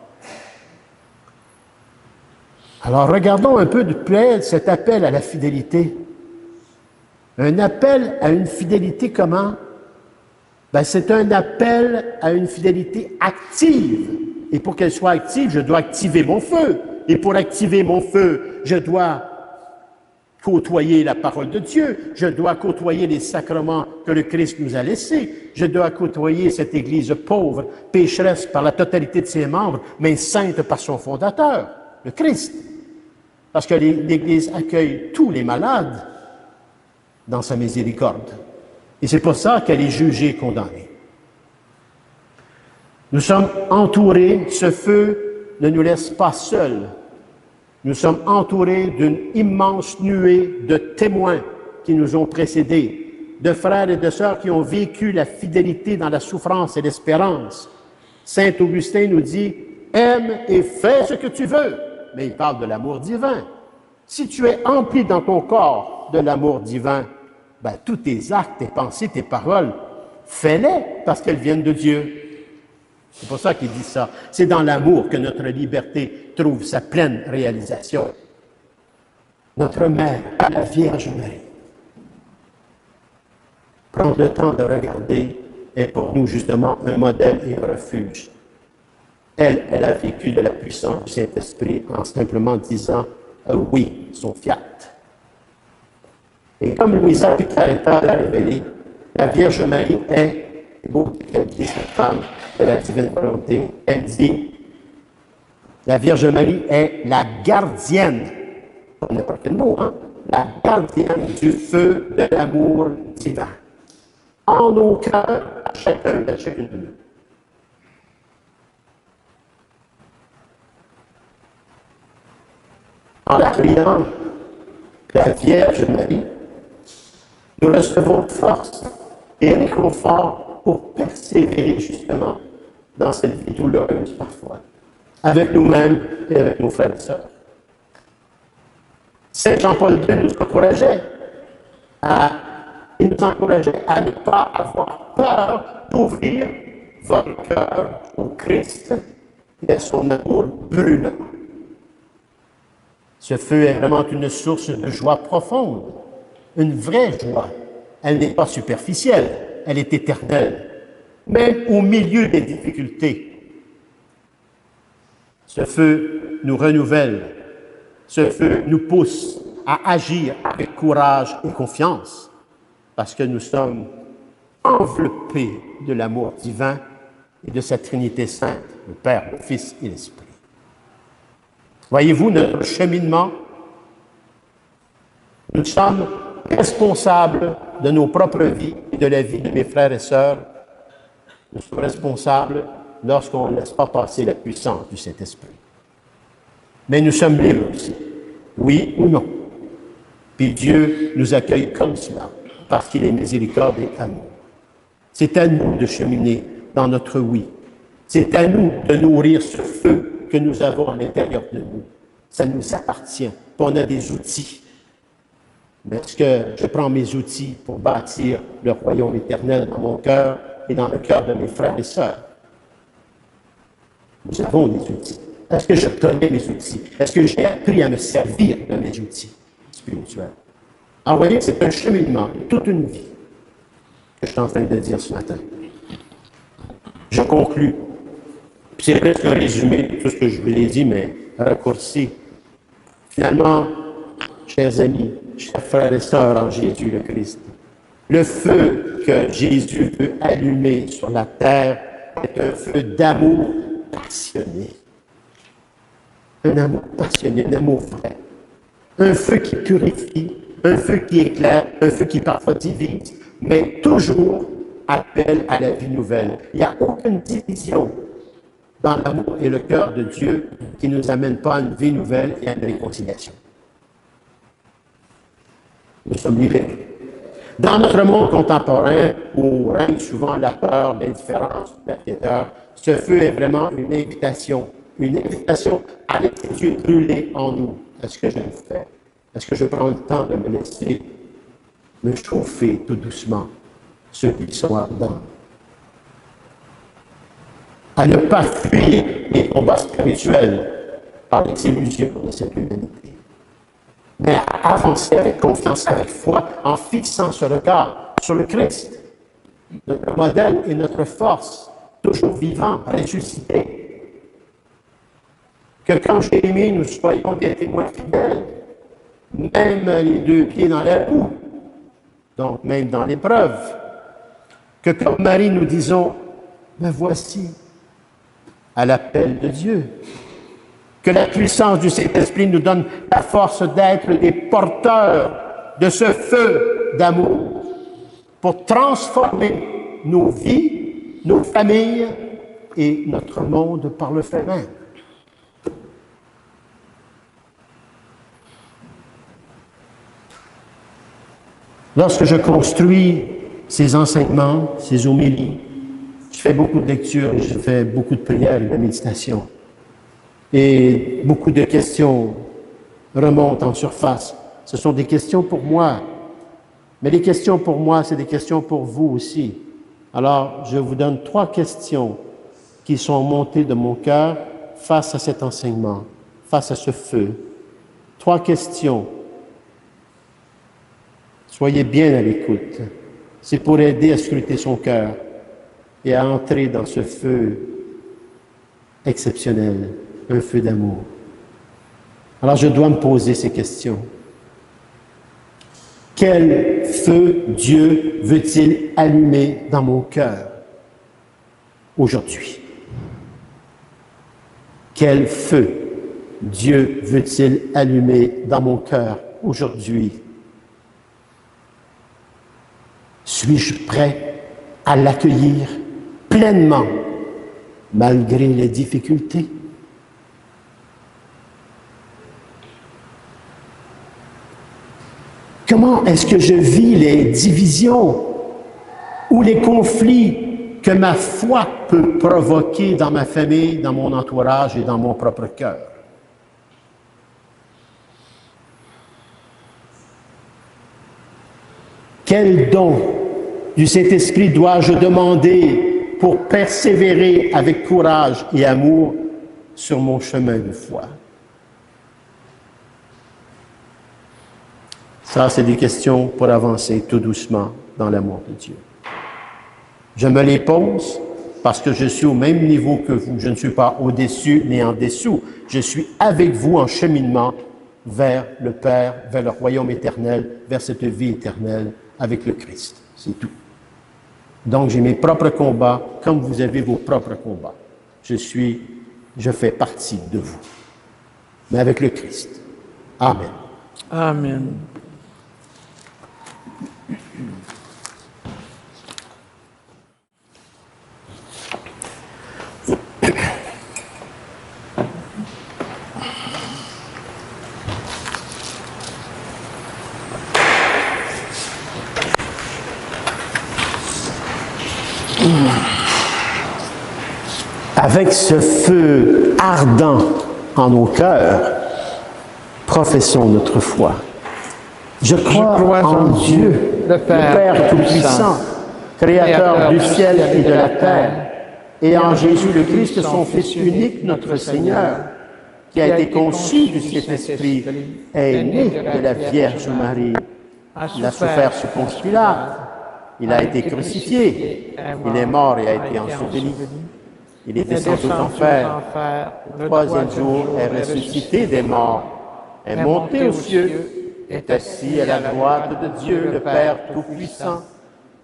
Alors regardons un peu de près cet appel à la fidélité. Un appel à une fidélité comment? Ben, c'est un appel à une fidélité active. Et pour qu'elle soit active, je dois activer mon feu. Et pour activer mon feu, je dois côtoyer la parole de Dieu, je dois côtoyer les sacrements que le Christ nous a laissés, je dois côtoyer cette Église pauvre, pécheresse par la totalité de ses membres, mais sainte par son fondateur, le Christ. Parce que l'Église accueille tous les malades dans sa miséricorde. Et c'est pour ça qu'elle est jugée et condamnée. Nous sommes entourés, ce feu ne nous laisse pas seuls. Nous sommes entourés d'une immense nuée de témoins qui nous ont précédés, de frères et de sœurs qui ont vécu la fidélité dans la souffrance et l'espérance. Saint Augustin nous dit « Aime et fais ce que tu veux », mais il parle de l'amour divin. Si tu es empli dans ton corps de l'amour divin, ben, tous tes actes, tes pensées, tes paroles, fais-les parce qu'elles viennent de Dieu. C'est pour ça qu'il dit ça. C'est dans l'amour que notre liberté trouve sa pleine réalisation. Notre Mère, la Vierge Marie, prendre le temps de regarder est pour nous justement un modèle et un refuge. Elle a vécu de la puissance du Saint-Esprit en simplement disant oui, son fiat. Et comme Louisa Picaretta l'a révélé, la Vierge Marie est, beau qu'elle dit cette femme de la divine volonté, elle dit, la Vierge Marie est la gardienne, pas n'importe quel mot, hein, la gardienne du feu de l'amour divin. En nos cœurs, à chacun de nous. En la priant, la Vierge Marie, nous recevons force et réconfort pour persévérer justement dans cette vie douloureuse parfois, avec nous-mêmes et avec nos frères et sœurs. Saint Jean-Paul II nous encourageait à ne pas avoir peur d'ouvrir votre cœur au Christ et à son amour brûlant. Ce feu est vraiment une source de joie profonde, une vraie joie. Elle n'est pas superficielle, elle est éternelle, même au milieu des difficultés. Ce feu nous renouvelle, ce feu nous pousse à agir avec courage et confiance, parce que nous sommes enveloppés de l'amour divin et de sa Trinité sainte, le Père, le Fils et l'Esprit. Voyez-vous, notre cheminement, nous sommes responsables de nos propres vies et de la vie de mes frères et sœurs. Nous sommes responsables lorsqu'on ne laisse pas passer la puissance du Saint-Esprit. Mais nous sommes libres aussi, oui ou non. Puis Dieu nous accueille comme cela, parce qu'il est miséricorde et amour. C'est à nous de cheminer dans notre oui. C'est à nous de nourrir ce feu que nous avons à l'intérieur de nous. Ça nous appartient. On a des outils. Mais est-ce que je prends mes outils pour bâtir le royaume éternel dans mon cœur et dans le cœur de mes frères et sœurs? Nous avons des outils. Est-ce que je connais mes outils? Est-ce que j'ai appris à me servir de mes outils spirituels? Alors, vous voyez, c'est un cheminement de toute une vie que je suis en train de dire ce matin. Je conclus. C'est presque un résumé de tout ce que je vous ai dit, mais raccourci. Finalement, chers amis, chers frères et sœurs en Jésus le Christ, le feu que Jésus veut allumer sur la terre est un feu d'amour passionné. Un amour passionné, un amour vrai. Un feu qui purifie, un feu qui éclaire, un feu qui parfois divise, mais toujours appelle à la vie nouvelle. Il n'y a aucune division dans l'amour et le cœur de Dieu qui ne nous amène pas à une vie nouvelle et à une réconciliation. Nous sommes libérés. Dans notre monde contemporain, où règne souvent la peur, l'indifférence, la terreur, ce feu est vraiment une invitation à laisser Dieu brûler en nous. Est-ce que je le fais? Est-ce que je prends le temps de me laisser me chauffer tout doucement, ceux qui sont ardents? À ne pas fuir les combats spirituels par les illusions de cette humanité, mais à avancer avec confiance, avec foi, en fixant ce regard sur le Christ, notre modèle et notre force, toujours vivant, ressuscité. Que quand Jérémie, nous soyons des témoins fidèles, même les deux pieds dans la boue, donc même dans l'épreuve, que comme Marie, nous disons, me voici, à l'appel de Dieu. Que la puissance du Saint-Esprit nous donne la force d'être des porteurs de ce feu d'amour pour transformer nos vies, nos familles et notre monde par le fait même. Lorsque je construis ces enseignements, ces homélies, je fais beaucoup de lectures, je fais beaucoup de prières et de méditation. Et beaucoup de questions remontent en surface. Ce sont des questions pour moi. Mais les questions pour moi, c'est des questions pour vous aussi. Alors, je vous donne 3 questions qui sont montées de mon cœur face à cet enseignement, face à ce feu. 3 questions. Soyez bien à l'écoute. C'est pour aider à scruter son cœur et à entrer dans ce feu exceptionnel, un feu d'amour. Alors je dois me poser ces questions. Quel feu Dieu veut-il allumer dans mon cœur aujourd'hui? Quel feu Dieu veut-il allumer dans mon cœur aujourd'hui? Suis-je prêt à l'accueillir pleinement, malgré les difficultés? Comment est-ce que je vis les divisions ou les conflits que ma foi peut provoquer dans ma famille, dans mon entourage et dans mon propre cœur? Quel don du Saint-Esprit dois-je demander pour persévérer avec courage et amour sur mon chemin de foi? Ça, c'est des questions pour avancer tout doucement dans l'amour de Dieu. Je me les pose parce que je suis au même niveau que vous. Je ne suis pas au-dessus ni en dessous. Je suis avec vous en cheminement vers le Père, vers le royaume éternel, vers cette vie éternelle avec le Christ. C'est tout. Donc, j'ai mes propres combats comme vous avez vos propres combats. Je fais partie de vous, mais avec le Christ. Amen. Amen. Avec ce feu ardent en nos cœurs, professons notre foi. Je crois en Dieu, le Père Tout-Puissant, Créateur du ciel et de la terre, et en Jésus le Christ, son Fils unique, notre Seigneur, qui a été conçu du Saint-Esprit, est né de la Vierge Marie. Il a souffert sous Ponce Pilate, il a été crucifié, il est mort et a été enseveli. Il est descendu en enfer. Le troisième jour est ressuscité des morts, est monté aux cieux, est assis à la droite de Dieu, le Père Tout-Puissant,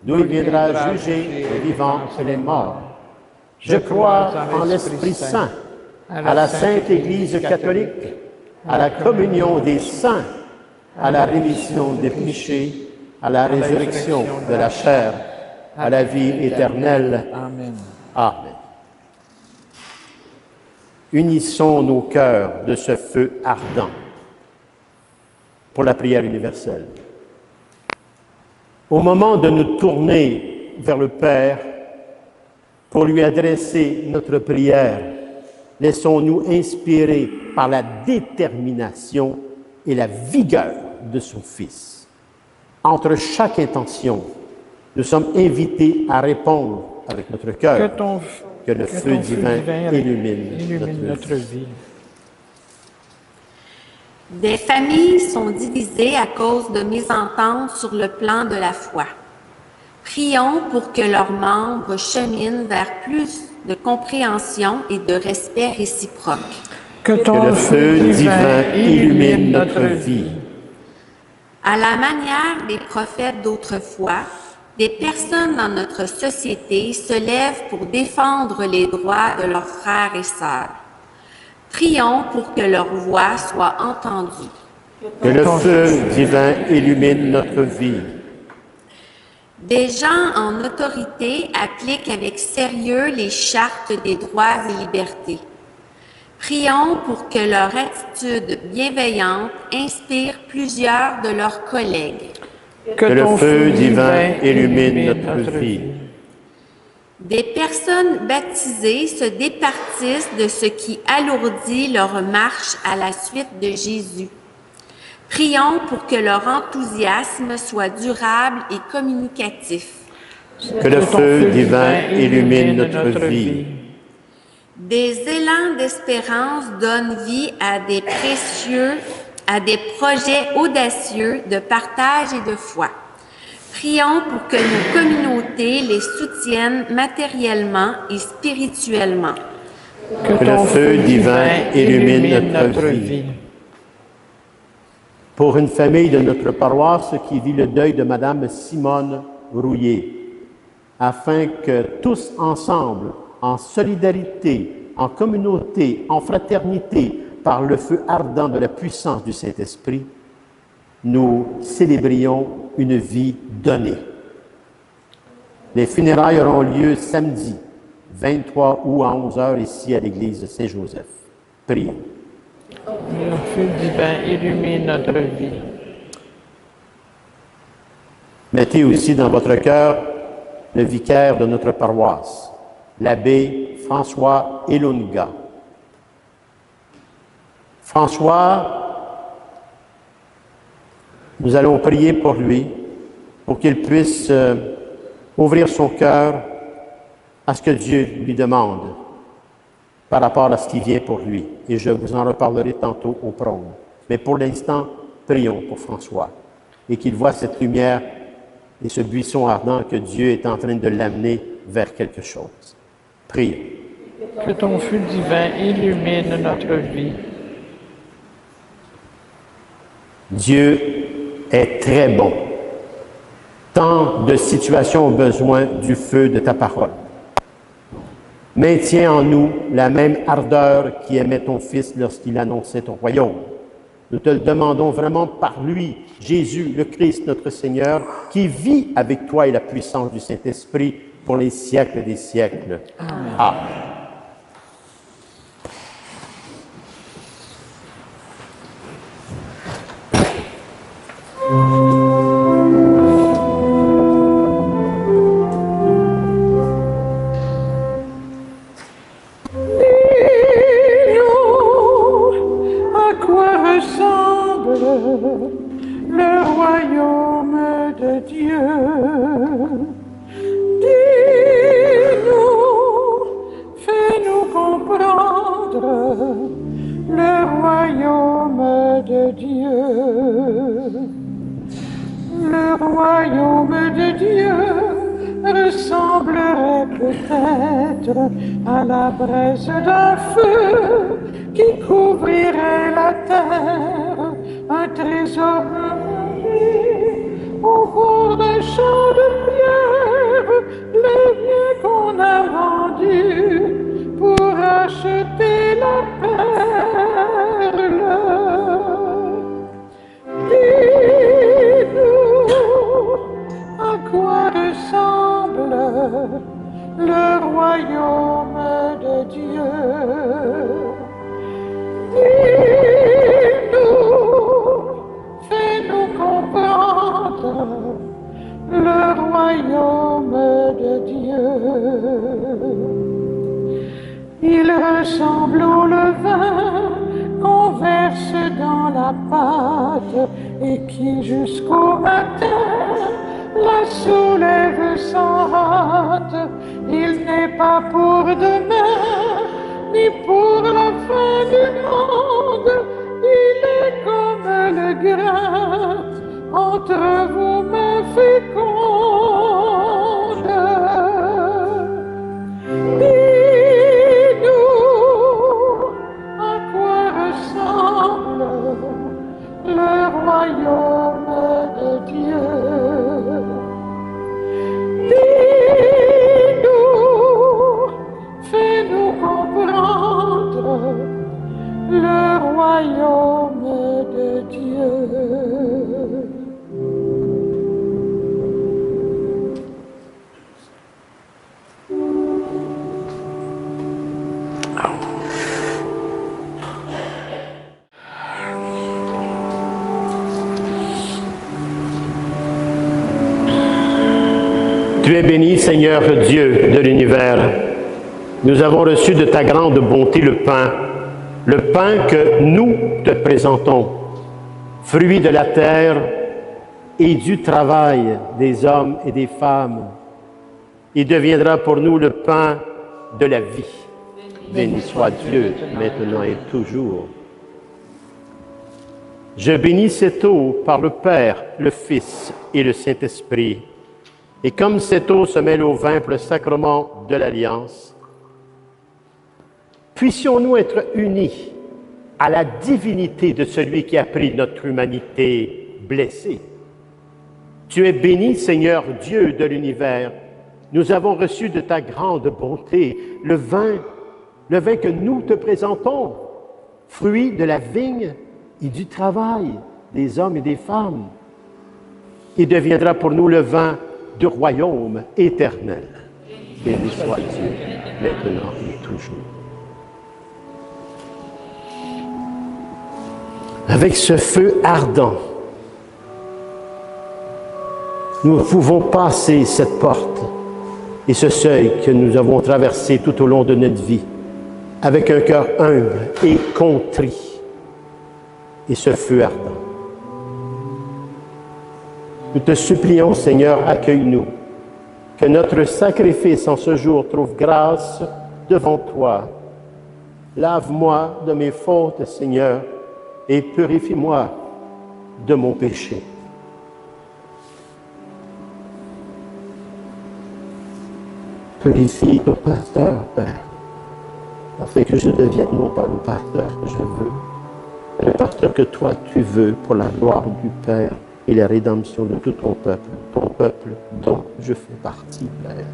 d'où il viendra juger les vivants et les morts. Je crois en l'Esprit Saint, à la Sainte Église catholique, à la communion des saints, à la rémission des péchés, à la résurrection de la chair, à la vie éternelle. Amen. Amen. Unissons nos cœurs de ce feu ardent pour la prière universelle. Au moment de nous tourner vers le Père pour lui adresser notre prière, laissons-nous inspirer par la détermination et la vigueur de son Fils. Entre chaque intention, nous sommes invités à répondre avec notre cœur. Que le feu divin illumine notre vie. Des familles sont divisées à cause de mésententes sur le plan de la foi. Prions pour que leurs membres cheminent vers plus de compréhension et de respect réciproque. Que le feu divin illumine notre vie. À la manière des prophètes d'autrefois, des personnes dans notre société se lèvent pour défendre les droits de leurs frères et sœurs. Prions pour que leur voix soit entendue. Que le feu divin illumine notre vie. Des gens en autorité appliquent avec sérieux les chartes des droits et libertés. Prions pour que leur attitude bienveillante inspire plusieurs de leurs collègues. Que le feu divin illumine notre vie. Des personnes baptisées se départissent de ce qui alourdit leur marche à la suite de Jésus. Prions pour que leur enthousiasme soit durable et communicatif. Que le feu divin illumine notre vie. Des élans d'espérance donnent vie à des projets audacieux de partage et de foi. Prions pour que nos communautés les soutiennent matériellement et spirituellement. Que le feu divin illumine notre vie. Pour une famille de notre paroisse qui vit le deuil de Madame Simone Rouillé, afin que tous ensemble, en solidarité, en communauté, en fraternité, par le feu ardent de la puissance du Saint-Esprit, nous célébrions une vie donnée. Les funérailles auront lieu samedi, 23 août à 11h ici à l'église Saint-Joseph. Prions. Le feu divin illumine notre vie. Mettez aussi dans votre cœur le vicaire de notre paroisse, l'abbé François Elunga. François, nous allons prier pour lui, pour qu'il puisse ouvrir son cœur à ce que Dieu lui demande par rapport à ce qui vient pour lui. Et je vous en reparlerai tantôt au prône. Mais pour l'instant, prions pour François et qu'il voie cette lumière et ce buisson ardent que Dieu est en train de l'amener vers quelque chose. Prions. Que ton feu divin illumine notre vie. Dieu est très bon. Tant de situations ont besoin du feu de ta parole. Maintiens en nous la même ardeur qui aimait ton Fils lorsqu'il annonçait ton royaume. Nous te le demandons vraiment par lui, Jésus, le Christ, notre Seigneur, qui vit avec toi et la puissance du Saint-Esprit pour les siècles des siècles. Amen. Amen. Le royaume de Dieu. Dis-nous, fais-nous comprendre le royaume de Dieu. Le royaume de Dieu ressemblerait peut-être à la braise d'un feu qui couvrirait la terre, un trésor au fond d'un champ de pierre, les biens qu'on a vendus pour acheter la perle. Dis-nous à quoi ressemble le royaume de Dieu. Dis-nous, fais-nous comprendre le royaume de Dieu. Il ressemble au levain qu'on verse dans la pâte et qui jusqu'au matin la soulève sans hâte. Il n'est pas pour demain, ni pour la fin du monde. Il est comme le grain entre vos mains fécondes. Dis-nous à quoi ressemble le royaume de Dieu. Dis-nous, fais-nous comprendre le royaume de Dieu. Tu es béni, Seigneur Dieu de l'univers. Nous avons reçu de ta grande bonté le pain que nous te présentons, fruit de la terre et du travail des hommes et des femmes. Il deviendra pour nous le pain de la vie. Béni soit Dieu, maintenant et toujours. Je bénis cette eau par le Père, le Fils et le Saint-Esprit. Et comme cette eau se mêle au vin pour le sacrement de l'Alliance, puissions-nous être unis à la divinité de celui qui a pris notre humanité blessée. Tu es béni, Seigneur Dieu de l'univers. Nous avons reçu de ta grande bonté le vin que nous te présentons, fruit de la vigne et du travail des hommes et des femmes. Il deviendra pour nous le vin du royaume éternel. Béni soit Dieu, maintenant et toujours. Avec ce feu ardent, nous pouvons passer cette porte et ce seuil que nous avons traversé tout au long de notre vie avec un cœur humble et contrit et ce feu ardent. Nous te supplions, Seigneur, accueille-nous, que notre sacrifice en ce jour trouve grâce devant toi. Lave-moi de mes fautes, Seigneur, et purifie-moi de mon péché. Purifie le pasteur, Père, afin que je devienne non pas le pasteur que je veux, mais le pasteur que toi tu veux pour la gloire du Père et la rédemption de tout ton peuple dont je fais partie, Père.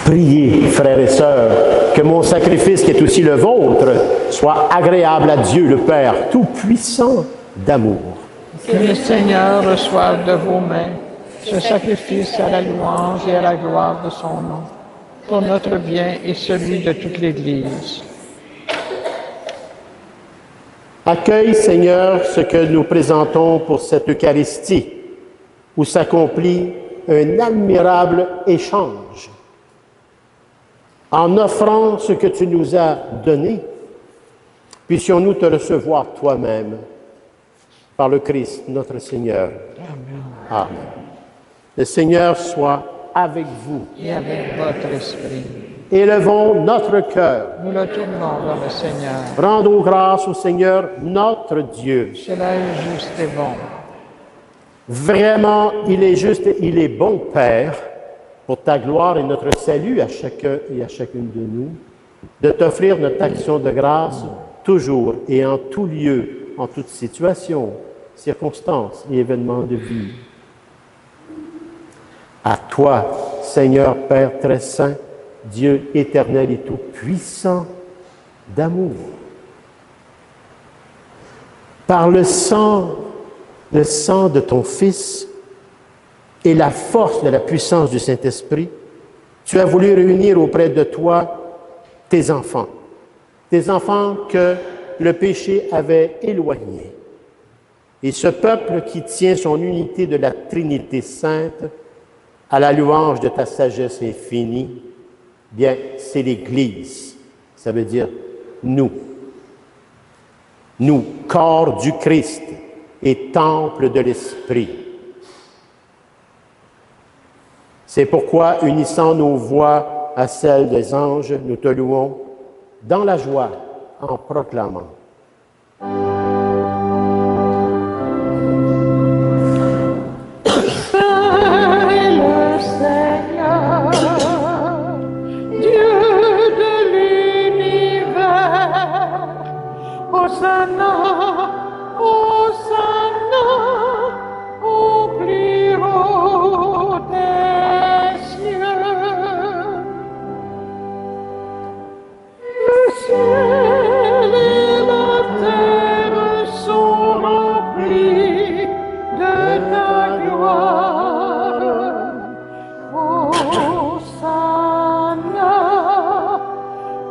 Priez, frères et sœurs, que mon sacrifice qui est aussi le vôtre soit agréable à Dieu le Père Tout-Puissant d'amour. Que le Seigneur reçoive de vos mains ce sacrifice à la louange et à la gloire de son nom, pour notre bien et celui de toute l'Église. Accueille, Seigneur, ce que nous présentons pour cette Eucharistie, où s'accomplit un admirable échange. En offrant ce que tu nous as donné, puissions-nous te recevoir toi-même par le Christ, notre Seigneur. Amen. Amen. Le Seigneur soit avec vous. Et avec votre esprit. Élevons notre cœur. Nous le tournons vers le Seigneur. Rendons grâce au Seigneur, notre Dieu. Cela est juste et bon. Vraiment, il est juste et il est bon, Père, pour ta gloire et notre salut à chacun et à chacune de nous, de t'offrir notre action de grâce toujours et en tout lieu, en toute situation, circonstance et événement de vie. À toi, Seigneur Père très saint, Dieu éternel et tout-puissant d'amour. Par le sang de ton Fils et la force de la puissance du Saint-Esprit, tu as voulu réunir auprès de toi tes enfants que le péché avait éloignés. Et ce peuple qui tient son unité de la Trinité sainte à la louange de ta sagesse infinie, bien, c'est l'Église. Ça veut dire nous. Nous, corps du Christ et temple de l'Esprit. C'est pourquoi, unissant nos voix à celles des anges, nous te louons dans la joie en proclamant. Hosanna, Hosanna, au plus haut des cieux. Le ciel et la terre sont remplis de ta gloire. Hosanna,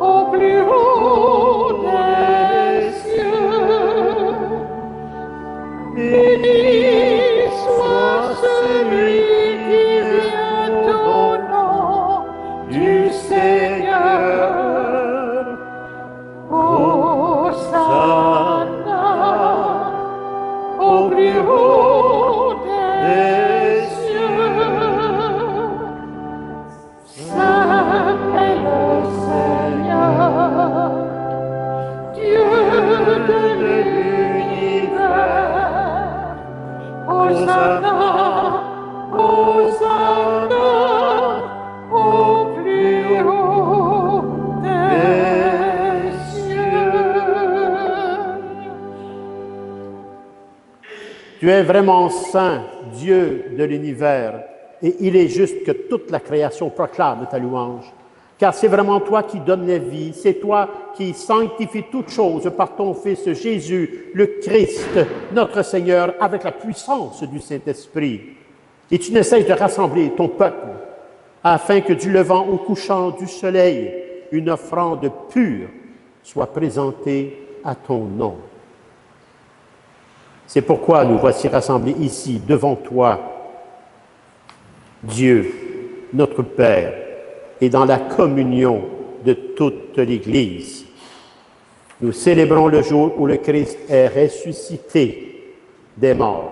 au plus haut des cieux. Béni soit celui qui vient au nom du Seigneur. Hosanna, au plus haut des cieux. Saint est le Seigneur, Dieu de l'univers. Hosanna, Hosanna, au plus haut des cieux. Tu es vraiment saint, Dieu de l'univers, et il est juste que toute la création proclame ta louange. car c'est vraiment toi qui donnes la vie, c'est toi qui sanctifies toutes choses par ton Fils Jésus, le Christ, notre Seigneur, avec la puissance du Saint-Esprit. Et tu ne cesses de rassembler ton peuple, afin que du levant au couchant du soleil, une offrande pure soit présentée à ton nom. C'est pourquoi nous voici rassemblés ici, devant toi, Dieu, notre Père, et dans la communion de toute l'Église. Nous célébrons le jour où le Christ est ressuscité des morts.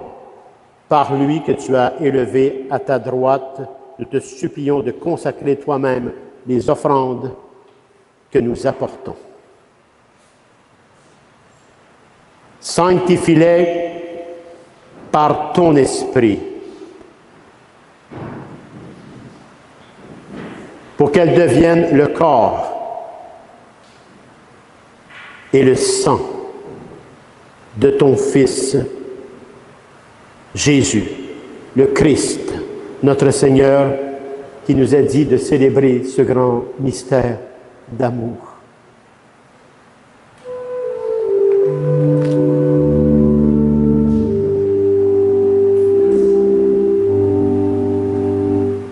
Par lui que tu as élevé à ta droite, nous te supplions de consacrer toi-même les offrandes que nous apportons. Sanctifie-les par ton esprit, pour qu'elles deviennent le corps et le sang de ton Fils Jésus, le Christ, notre Seigneur, qui nous a dit de célébrer ce grand mystère d'amour.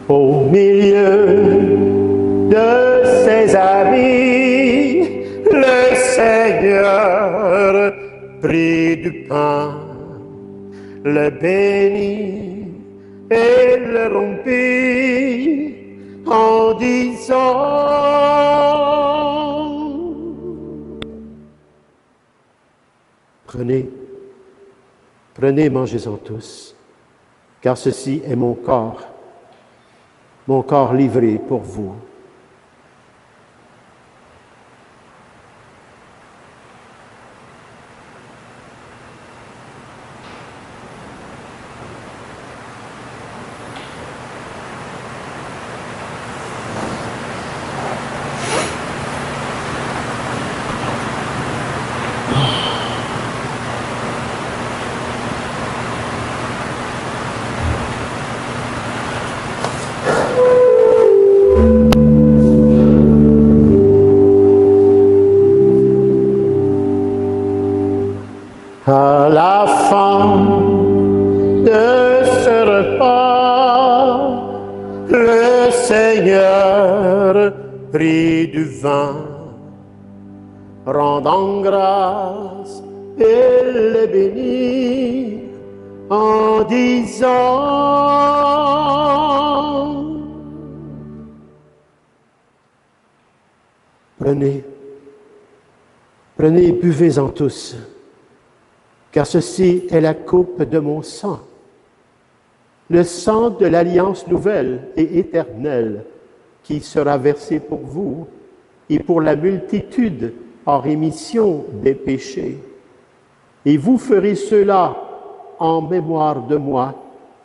Au milieu de ses amis, le Seigneur prit du pain, le bénit et le rompit en disant: Prenez, mangez-en tous, car ceci est mon corps livré pour vous. À la fin de ce repas, le Seigneur prit du vin, rendant grâce et le bénit en disant: Prenez et buvez-en tous, car ceci est la coupe de mon sang, le sang de l'alliance nouvelle et éternelle qui sera versé pour vous et pour la multitude en rémission des péchés. Et vous ferez cela en mémoire de moi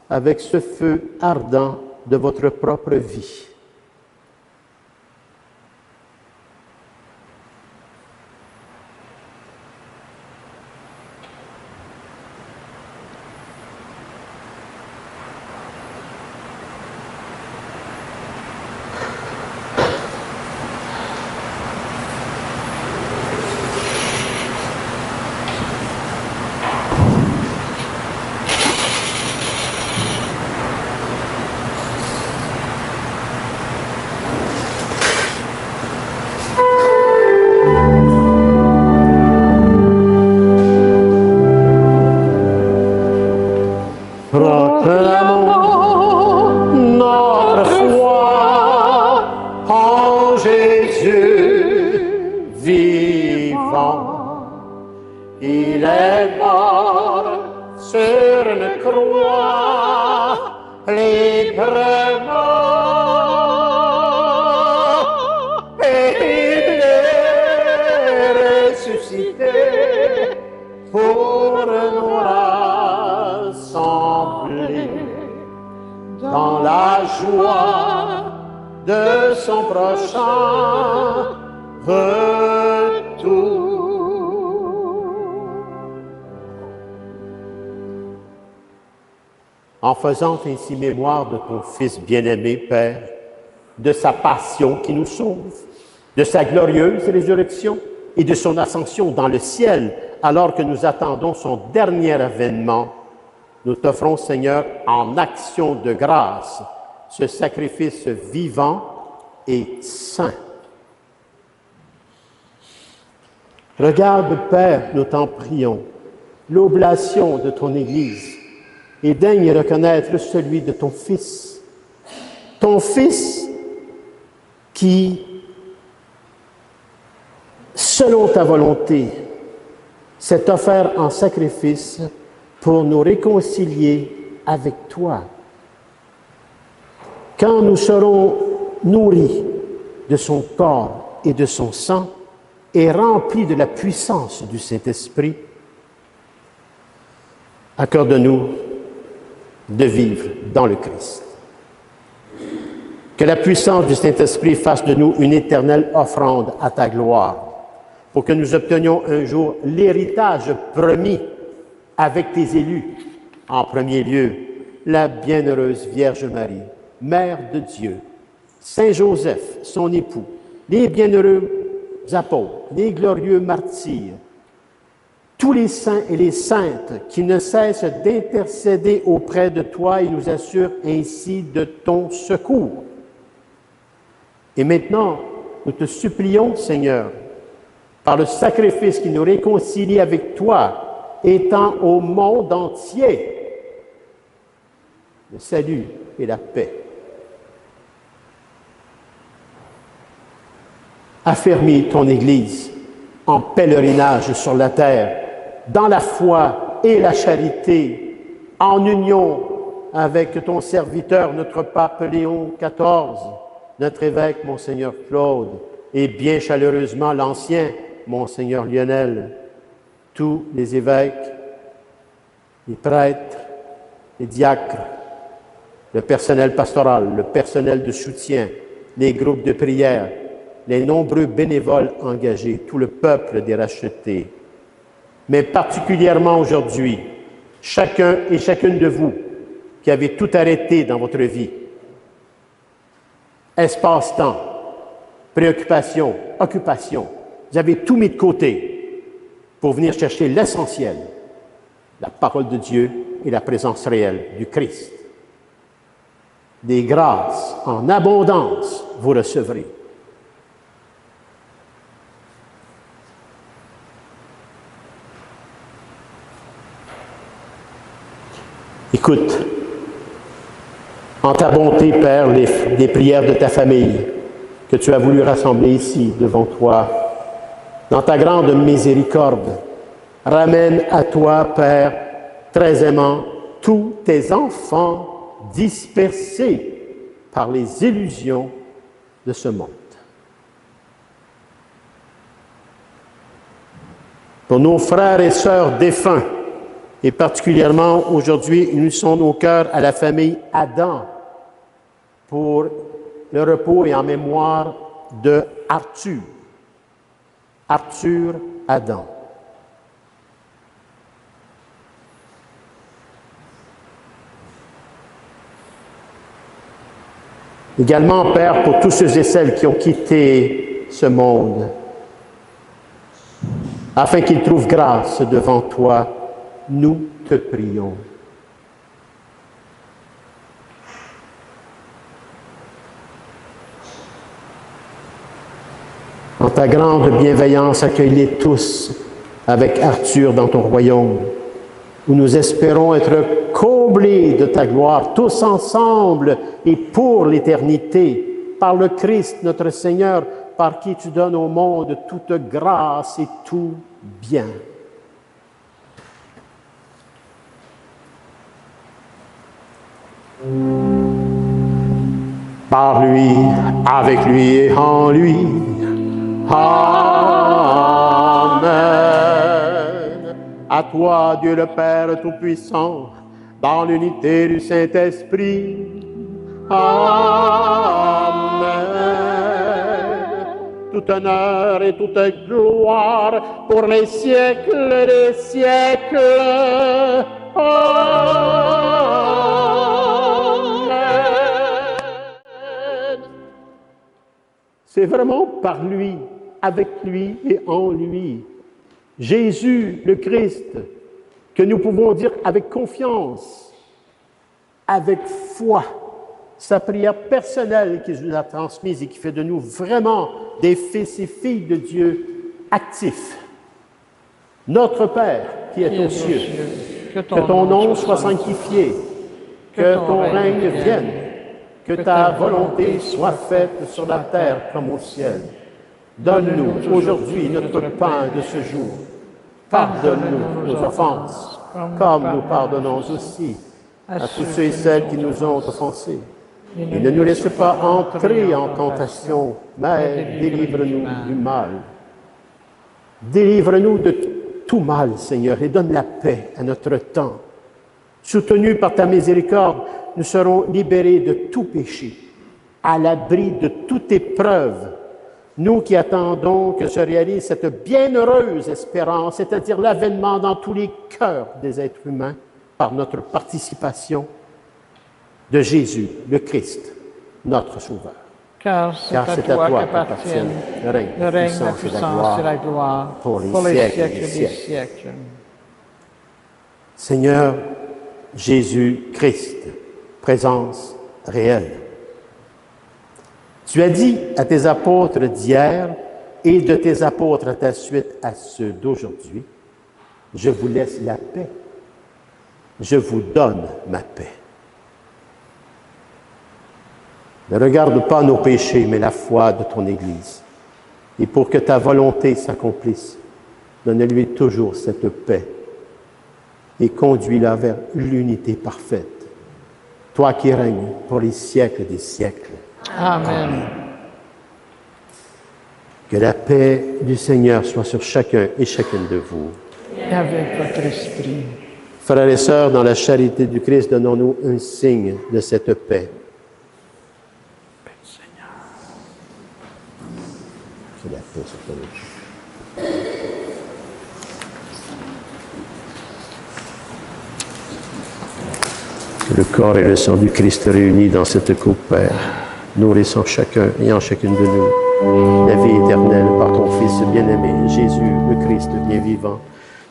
avec ce feu ardent de votre propre vie. Proclamons notre foi en Jésus vivant. Il est mort sur une croix, librement, et il est ressuscité pour nous rassembler dans la joie de son prochain retour. En faisant ainsi mémoire de ton Fils bien-aimé, Père, de sa passion qui nous sauve, de sa glorieuse résurrection et de son ascension dans le ciel, alors que nous attendons son dernier avènement. Nous t'offrons, Seigneur, en action de grâce, ce sacrifice vivant et saint. Regarde, Père, nous t'en prions, l'oblation de ton Église, et daigne reconnaître celui de ton Fils qui, selon ta volonté, s'est offert en sacrifice pour nous réconcilier avec toi. Quand nous serons nourris de son corps et de son sang et remplis de la puissance du Saint-Esprit, accorde-nous de vivre dans le Christ. Que la puissance du Saint-Esprit fasse de nous une éternelle offrande à ta gloire, pour que nous obtenions un jour l'héritage promis avec tes élus. En premier lieu, la bienheureuse Vierge Marie, Mère de Dieu, Saint Joseph, son époux, les bienheureux apôtres, les glorieux martyrs, tous les saints et les saintes qui ne cessent d'intercéder auprès de toi et nous assurent ainsi de ton secours. Et maintenant, nous te supplions, Seigneur, par le sacrifice qui nous réconcilie avec toi, étend au monde entier le salut et la paix. Affermis ton Église en pèlerinage sur la terre, dans la foi et la charité, en union avec ton serviteur, notre pape Léon XIV, notre évêque, Monseigneur Claude, et bien chaleureusement l'ancien, Monseigneur Lionel, tous les évêques, les prêtres, les diacres, le personnel pastoral, le personnel de soutien, les groupes de prière, les nombreux bénévoles engagés, tout le peuple des rachetés. Mais particulièrement aujourd'hui, chacun et chacune de vous qui avez tout arrêté dans votre vie, espace-temps, préoccupation, occupation, vous avez tout mis de côté pour venir chercher l'essentiel, la parole de Dieu et la présence réelle du Christ. Des grâces en abondance vous recevrez. Écoute, en ta bonté, Père, les prières de ta famille que tu as voulu rassembler ici devant toi. Dans ta grande miséricorde, ramène à toi, Père, très aimant, tous tes enfants dispersés par les illusions de ce monde. Pour nos frères et sœurs défunts, et particulièrement aujourd'hui, unissons nos cœurs à la famille Adam pour le repos et en mémoire de Arthur. Arthur Adam. Également, Père, pour tous ceux et celles qui ont quitté ce monde, afin qu'ils trouvent grâce devant toi, nous te prions. En ta grande bienveillance, accueille-les tous avec Arthur dans ton royaume, où nous espérons être comblés de ta gloire, tous ensemble et pour l'éternité, par le Christ notre Seigneur, par qui tu donnes au monde toute grâce et tout bien. Par lui, avec lui et en lui. Amen. À toi, Dieu le Père Tout-Puissant, dans l'unité du Saint-Esprit. Amen. Tout honneur et toute gloire pour les siècles des siècles. Amen. C'est vraiment par lui, avec lui et en lui. Jésus, le Christ, que nous pouvons dire avec confiance, avec foi, sa prière personnelle qu'il nous a transmise et qui fait de nous vraiment des fils et filles de Dieu actifs. Notre Père qui est aux cieux, que ton nom soit sanctifié, que ton règne vienne, que ta volonté soit faite sur la terre comme au ciel. Donne-nous aujourd'hui notre pain de ce jour. Pardonne-nous nos offenses, comme nous pardonnons aussi à tous ceux et celles qui nous ont offensés. Et ne nous laisse pas entrer en tentation, mais délivre-nous du mal. Délivre-nous de tout mal, Seigneur, et donne la paix à notre temps. Soutenus par ta miséricorde, nous serons libérés de tout péché, à l'abri de toute épreuve. Nous qui attendons que se réalise cette bienheureuse espérance, c'est-à-dire l'avènement dans tous les cœurs des êtres humains, par notre participation de Jésus, le Christ, notre Sauveur. Car c'est à toi qu'appartiennent le règne, la puissance et la gloire pour les siècles des siècles. Seigneur Jésus-Christ, présence réelle. Tu as dit à tes apôtres d'hier et de tes apôtres à ta suite à ceux d'aujourd'hui, je vous laisse la paix, je vous donne ma paix. Ne regarde pas nos péchés, mais la foi de ton Église. Et pour que ta volonté s'accomplisse, donne-lui toujours cette paix et conduis-la vers l'unité parfaite. Toi qui règnes pour les siècles des siècles. Amen. Que la paix du Seigneur soit sur chacun et chacune de vous. Et avec votre esprit. Frères et sœurs, dans la charité du Christ, donnons-nous un signe de cette paix. C'est la paix sur ton vie. Que le corps et le sang du Christ réunis dans cette coupe, Père, nourrissant chacun et en chacune de nous la vie éternelle par ton Fils bien-aimé, Jésus, le Christ bien vivant,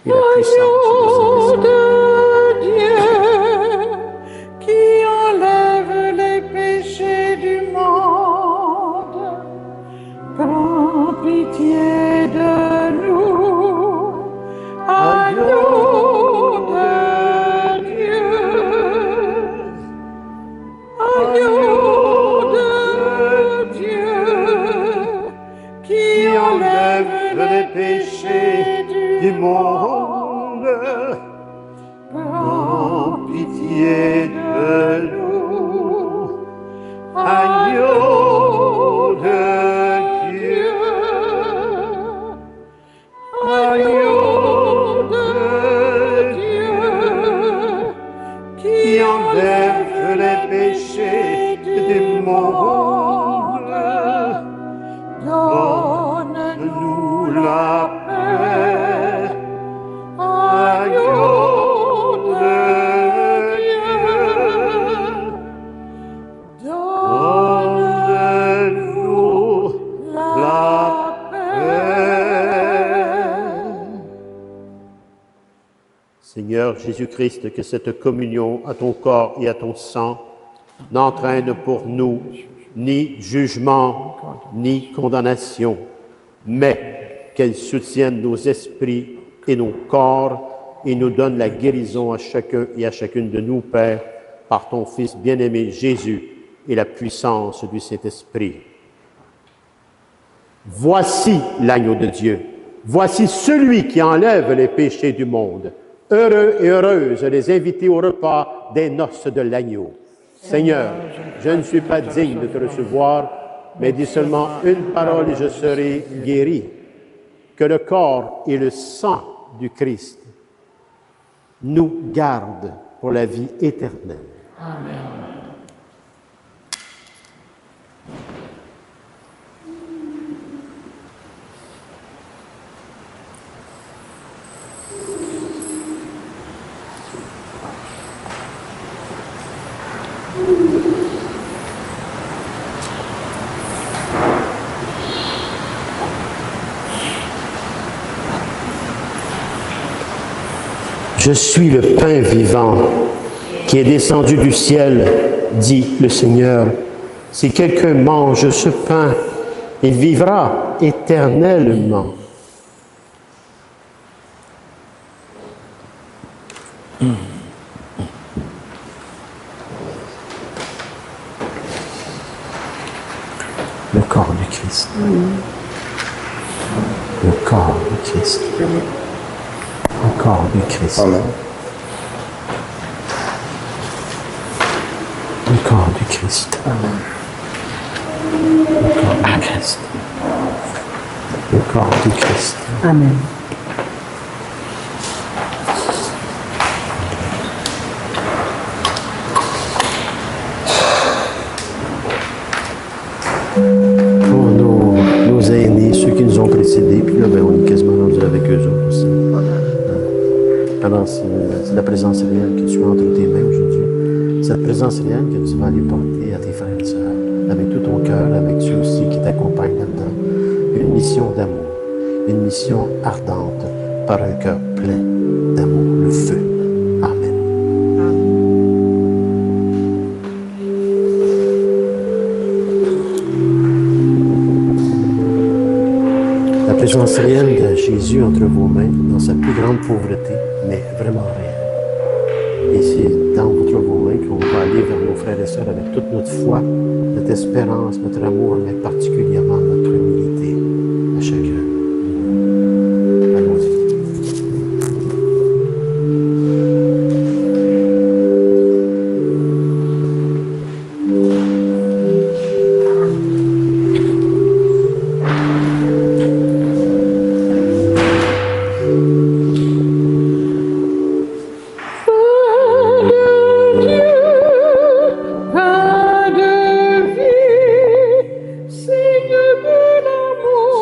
et la puissance de Dieu qui enlève les péchés du monde, prends pitié de nous, agneau de Dieu, agneau de Dieu qui enlève les péchés du monde. Prends pitié de nous, agneau de Dieu, agneau de Dieu, qui enlève les péchés du monde. Donne-nous la paix, agneau de Dieu. Donne-nous la paix. Seigneur Jésus-Christ, que cette communion à ton corps et à ton sang n'entraîne pour nous ni jugement, ni condamnation, mais qu'elle soutienne nos esprits et nos corps et nous donne la guérison à chacun et à chacune de nous, Père, par ton Fils bien-aimé Jésus et la puissance du Saint-Esprit. Voici l'agneau de Dieu. Voici celui qui enlève les péchés du monde. Heureux et heureuses les invités au repas des noces de l'agneau. Seigneur, je ne suis pas digne de te recevoir, mais dis seulement une parole et je serai guéri. Que le corps et le sang du Christ nous gardent pour la vie éternelle. Amen. Je suis le pain vivant qui est descendu du ciel, dit le Seigneur. Si quelqu'un mange ce pain, il vivra éternellement. Le corps du Christ. Le corps du Christ. Le corps du Christ. Amen. Le corps du Christ. Le corps du Christ. Le corps du Christ. Amen. Pour nos aînés, ceux qui nous ont précédés, puis là, ben, on est quasiment rendu avec eux autres aussi. Alors, c'est la présence réelle que tu as entre tes mains aujourd'hui. Cette présence réelle que tu vas aller porter à tes frères et sœurs, avec tout ton cœur, avec ceux aussi qui t'accompagnent là-dedans. Une mission d'amour, une mission ardente, par un cœur plein d'amour, le feu. Amen. La présence réelle de Jésus entre vos mains, dans sa plus grande pauvreté, mais vraiment réelle. Et c'est dans vos mains qu'on va aller vers nos frères et sœurs avec toute notre foi, notre espérance, notre amour, mais particulièrement notre humilité à chacun. Allons-y. Pain de vie, signe de l'amour.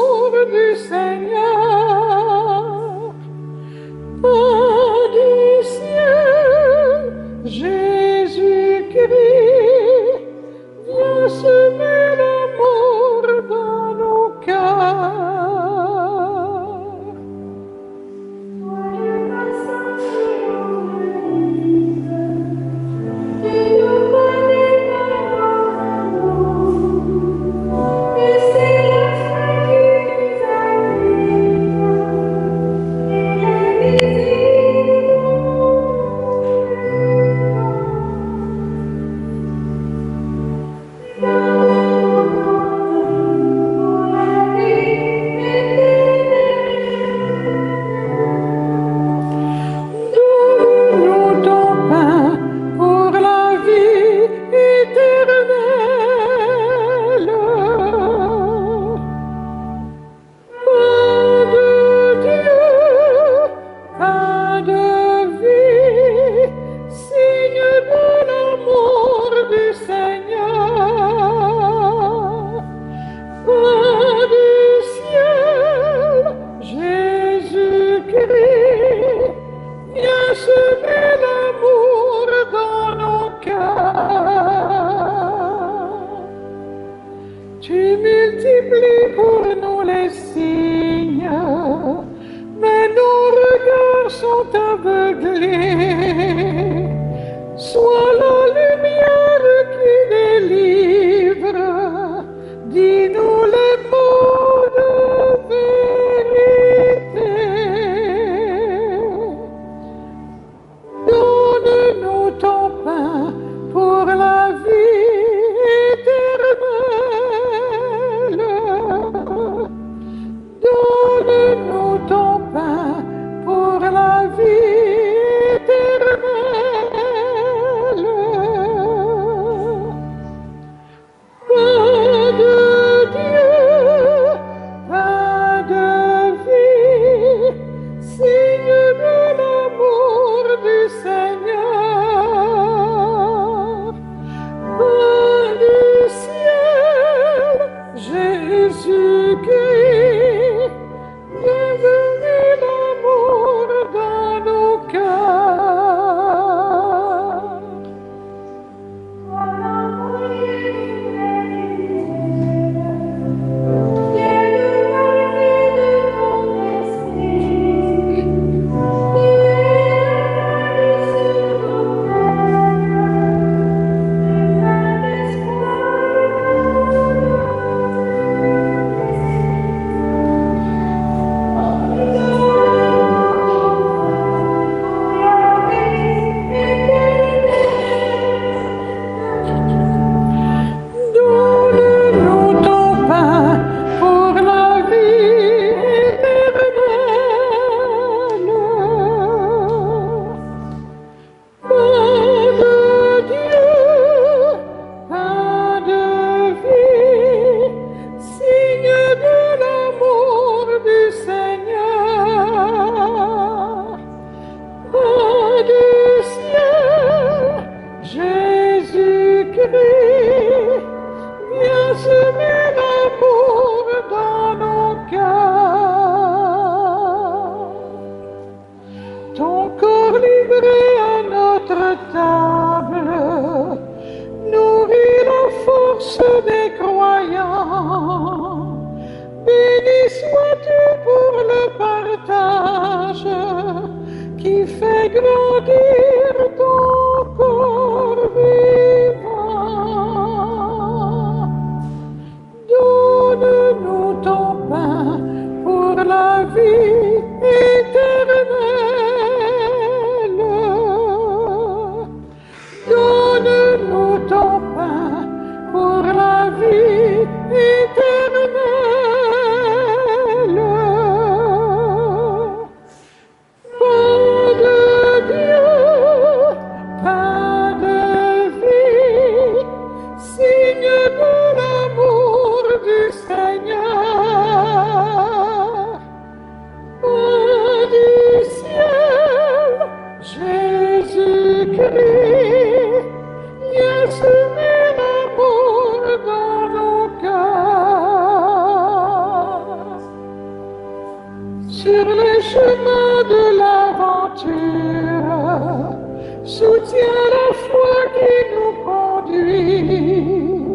équilibré à notre table, nourrit la force des croyants. Béni sois-tu pour le partage qui fait grandir ton corps vivant. Donne-nous ton pain pour la vie éternelle. Donne-nous ton pain pour la vie éternelle. Pain de Dieu, pain de vie, signe de l'amour du Seigneur. Pain du ciel, Jésus-Christ, viens semer l'amour dans nos cœurs. Sur les chemins de l'aventure, soutiens la foi qui nous conduit.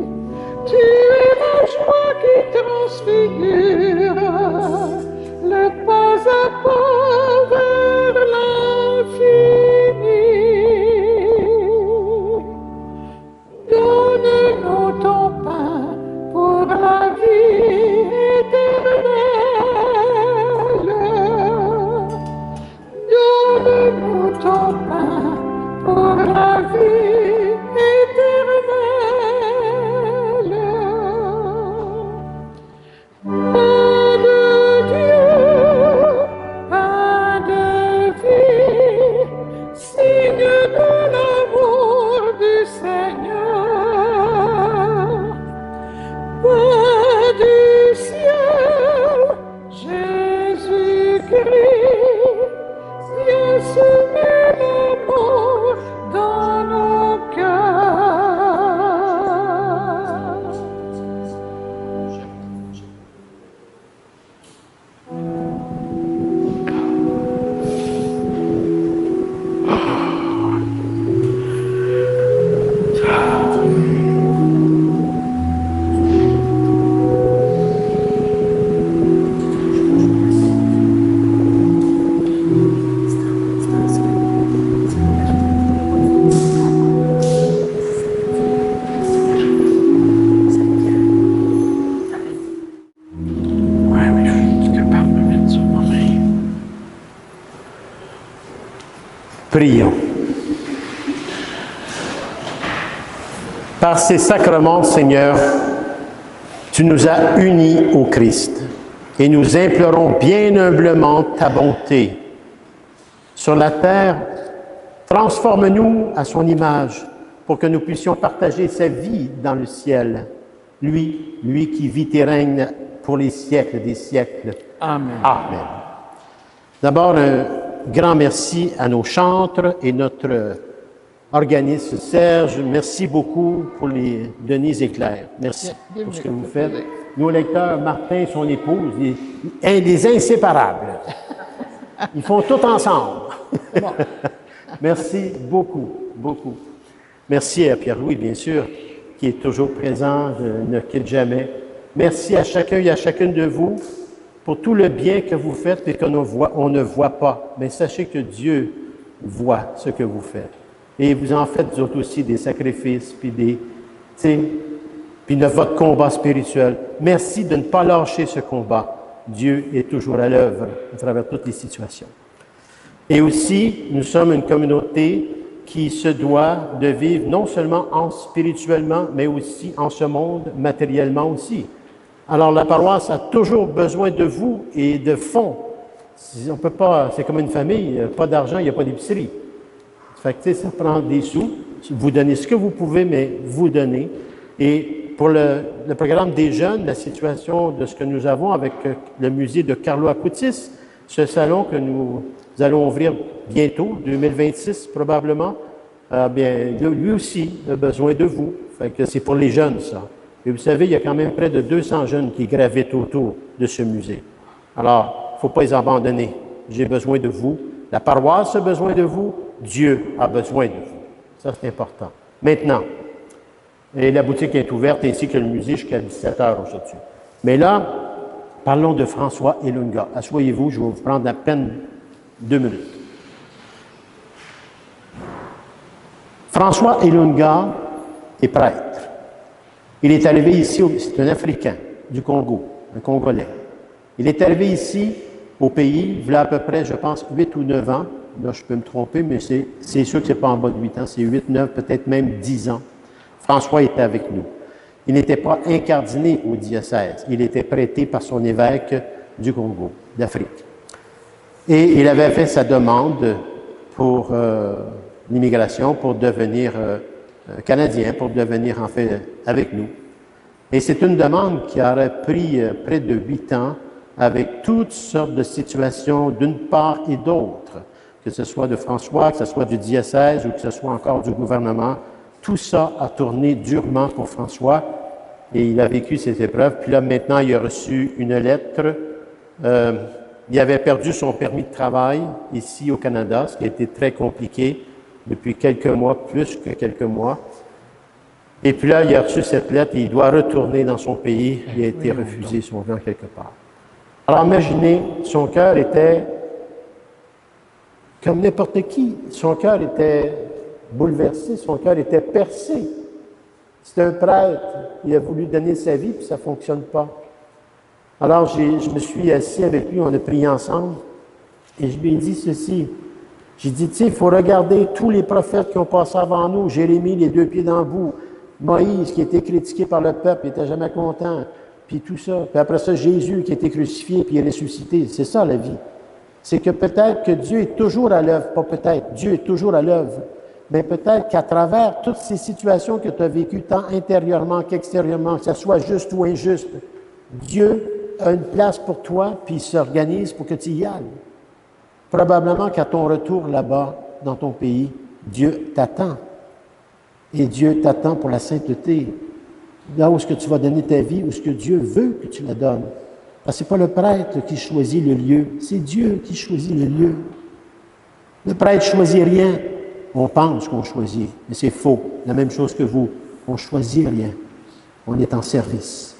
Tu es la joie qui transfigure le pas à pas vers l'infini. Donne-nous ton pain pour la vie éternelle. Donne-nous ton pain pour la vie éternelle. Pain de Dieu, pain de vie, signe de l'amour du Seigneur. Pain du ciel, Jésus-Christ, viens semer l'amour dans nos cœurs. Prions. Par ces sacrements, Seigneur, tu nous as unis au Christ et nous implorons bien humblement ta bonté. Sur la terre, transforme-nous à son image pour que nous puissions partager sa vie dans le ciel. Lui qui vit et règne pour les siècles des siècles. Amen. Amen. D'abord, un grand merci à nos chantres et notre organiste Serge. Merci beaucoup pour les Denise et Claire. Merci pour ce que vous faites. Nos lecteurs, Martin et son épouse, les inséparables. Ils font tout ensemble. Merci beaucoup, beaucoup. Merci à Pierre-Louis, bien sûr, qui est toujours présent, ne quitte jamais. Merci à chacun et à chacune de vous pour tout le bien que vous faites et qu'on ne voit pas. Mais sachez que Dieu voit ce que vous faites. Et vous en faites vous autres aussi des sacrifices, puis de votre combat spirituel. Merci de ne pas lâcher ce combat. Dieu est toujours à l'œuvre à travers toutes les situations. Et aussi, nous sommes une communauté qui se doit de vivre non seulement spirituellement, mais aussi en ce monde, matériellement aussi. Alors, la paroisse a toujours besoin de vous et de fonds. On peut pas, c'est comme une famille, pas d'argent, il n'y a pas d'épicerie. Fait que, ça prend des sous. Vous donnez ce que vous pouvez, mais vous donnez. Et pour le programme des jeunes, la situation de ce que nous avons avec le musée de Carlo Acutis, ce salon que nous allons ouvrir bientôt, 2026 probablement, bien, lui aussi a besoin de vous. Fait que c'est pour les jeunes, ça. Et vous savez, il y a quand même près de 200 jeunes qui gravitent autour de ce musée. Alors, il ne faut pas les abandonner. J'ai besoin de vous. La paroisse a besoin de vous. Dieu a besoin de vous. Ça, c'est important. Maintenant, et la boutique est ouverte ainsi que le musée jusqu'à 17 h aujourd'hui. Mais là, parlons de François Ilunga. Asseyez-vous, je vais vous prendre à peine 2 minutes. François Ilunga est prêtre. Il est arrivé ici, c'est un Africain du Congo, un Congolais. Il est arrivé ici, au pays, il y a à peu près, je pense, 8 ou 9 ans. Là, je peux me tromper, mais c'est sûr que ce n'est pas en bas de 8 ans, c'est 8, 9, peut-être même 10 ans. François était avec nous. Il n'était pas incardiné au diocèse. Il était prêté par son évêque du Congo, d'Afrique. Et il avait fait sa demande pour l'immigration, pour devenir canadien, pour devenir en fait avec nous. Et c'est une demande qui aurait pris près de 8 ans avec toutes sortes de situations d'une part et d'autre, que ce soit de François, que ce soit du diocèse ou que ce soit encore du gouvernement. Tout ça a tourné durement pour François et il a vécu ces épreuves. Puis là, maintenant, il a reçu une lettre. Il avait perdu son permis de travail ici au Canada, ce qui a été très compliqué depuis quelques mois, plus que quelques mois. Et puis là, il a reçu cette lettre et il doit retourner dans son pays. Il a été refusé son vent quelque part. Alors imaginez, son cœur était comme n'importe qui. Son cœur était bouleversé, son cœur était percé. C'est un prêtre, il a voulu donner sa vie, puis ça ne fonctionne pas. Alors je me suis assis avec lui, on a prié ensemble, et je lui ai dit ceci. J'ai dit, tu sais, il faut regarder tous les prophètes qui ont passé avant nous, Jérémie, les 2 pieds dans le bout, Moïse, qui a été critiqué par le peuple, il n'était jamais content, puis tout ça. Puis après ça, Jésus, qui a été crucifié, puis il est ressuscité. C'est ça, la vie. C'est que peut-être que Dieu est toujours à l'œuvre, pas peut-être, Dieu est toujours à l'œuvre. Mais peut-être qu'à travers toutes ces situations que tu as vécues, tant intérieurement qu'extérieurement, que ce soit juste ou injuste, Dieu a une place pour toi, puis il s'organise pour que tu y ailles. Probablement qu'à ton retour là-bas, dans ton pays, Dieu t'attend. Et Dieu t'attend pour la sainteté. Là où est-ce que tu vas donner ta vie, où est-ce que Dieu veut que tu la donnes. Parce que ce n'est pas le prêtre qui choisit le lieu, c'est Dieu qui choisit le lieu. Le prêtre ne choisit rien. On pense qu'on choisit, mais c'est faux. La même chose que vous. On ne choisit rien. On est en service.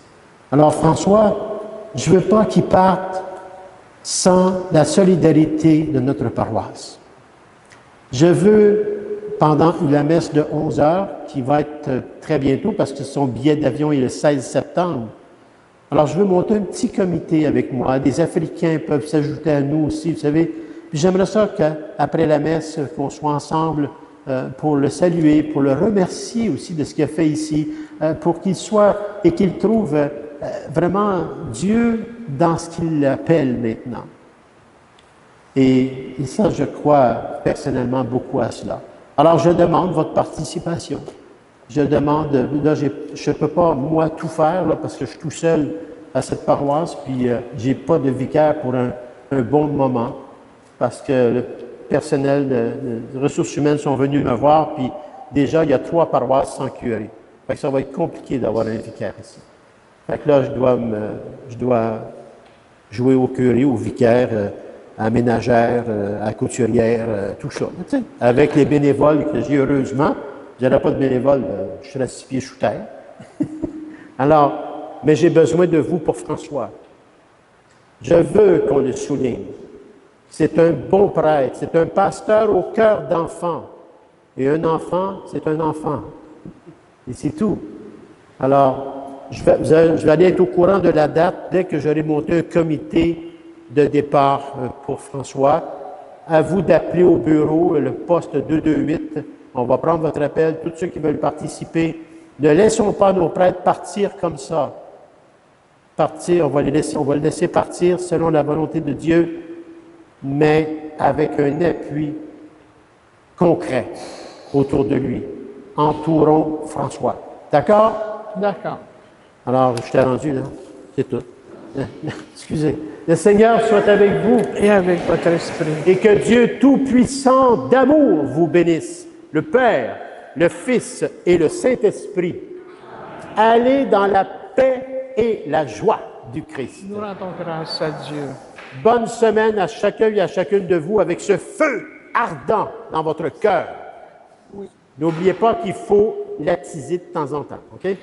Alors François, je ne veux pas qu'il parte sans la solidarité de notre paroisse. Je veux, pendant la messe de 11 heures, qui va être très bientôt, parce que son billet d'avion est le 16 septembre, alors je veux monter un petit comité avec moi. Des Africains peuvent s'ajouter à nous aussi, vous savez. Puis j'aimerais ça qu'après la messe, qu'on soit ensemble pour le saluer, pour le remercier aussi de ce qu'il a fait ici, pour qu'il soit et qu'il trouve vraiment Dieu dans ce qu'il appelle maintenant. Et ça, je crois personnellement beaucoup à cela. Alors, je demande votre participation. Je demande, là, je ne peux pas, moi, tout faire, là, parce que je suis tout seul à cette paroisse, puis je n'ai pas de vicaire pour un bon moment, parce que le personnel de ressources humaines sont venus me voir, puis déjà, il y a 3 paroisses sans curé. Fait que ça va être compliqué d'avoir un vicaire ici. Fait que là, je dois jouer au curé, au vicaire, à ménagère, à couturière, tout ça. Tu sais, avec les bénévoles que j'ai heureusement, je n'aurais pas de bénévoles, je serais 6 pieds sous terre. Alors, mais j'ai besoin de vous pour François. Je veux qu'on le souligne. C'est un bon prêtre, c'est un pasteur au cœur d'enfant. Et un enfant, c'est un enfant. Et c'est tout. Alors, je vais aller être au courant de la date dès que j'aurai monté un comité de départ pour François. À vous d'appeler au bureau, le poste 228. On va prendre votre appel, tous ceux qui veulent participer. Ne laissons pas nos prêtres partir comme ça. Partir, on va le laisser partir selon la volonté de Dieu, mais avec un appui concret autour de lui. Entourons François. D'accord? D'accord. Alors, je t'ai rendu, là. C'est tout. Excusez. Le Seigneur soit avec vous. Et avec votre esprit. Et que Dieu Tout-Puissant d'amour vous bénisse, le Père, le Fils et le Saint-Esprit. Allez dans la paix et la joie du Christ. Nous rendons grâce à Dieu. Bonne semaine à chacun et à chacune de vous avec ce feu ardent dans votre cœur. N'oubliez pas qu'il faut l'attiser de temps en temps, OK?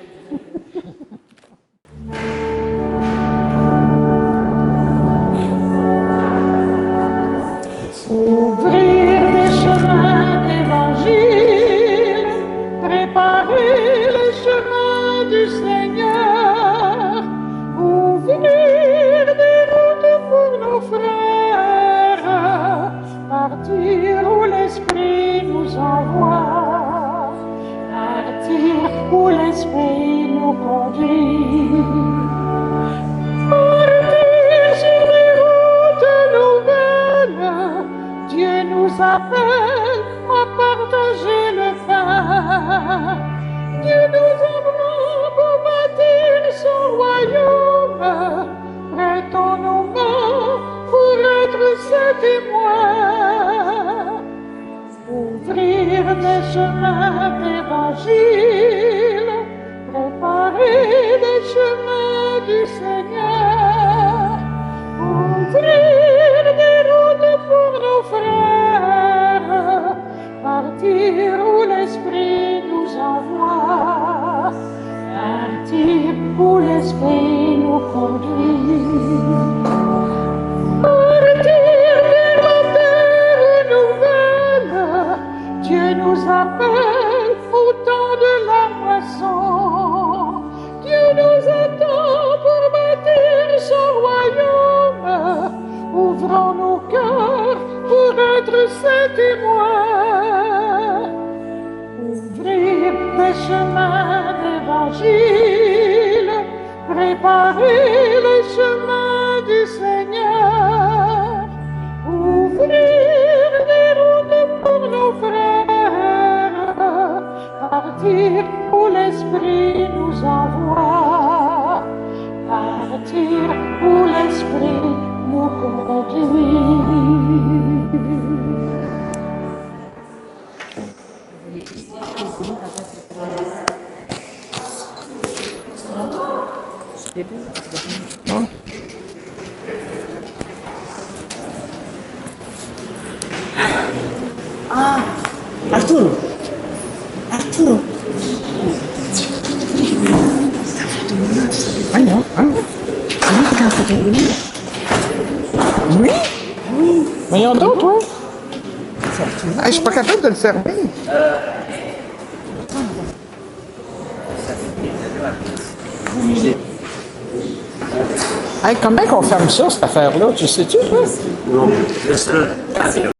Ouvrir les chemins d'évangile, préparer les chemins du Seigneur, ouvrir des routes pour nos frères, partir où l'Esprit nous envoie, partir où l'Esprit nous conduit. Partir sur des routes nouvelles, Dieu nous appelle à partager le pain. Dieu nous apprend pour bâtir son royaume. Prêtons nos mains pour être ses témoins. Ouvrir des chemins d'évangile, préparer les chemins du Seigneur, ouvrir des routes pour nos frères, partir où l'Esprit nous envoie, partir où l'Esprit nous conduit. Partir vers la terre nouvelle, Dieu nous appelle au temps de la moisson. Dieu nous attend pour bâtir son royaume. Ouvrons nos cœurs pour être ses témoins. Ouvrir des chemins d'évangile, préparer les chemins du Seigneur, ouvrir des routes pour nos frères, partir où l'Esprit nous envoie, partir où l'Esprit nous conduit. Arturo! Arturo! Voyons, hein? Oui? Oui. Voyons donc, toi. Hey, je suis pas capable de le servir. Hey, comment qu'on ferme ça, cette affaire-là? Tu sais-tu, toi? Non,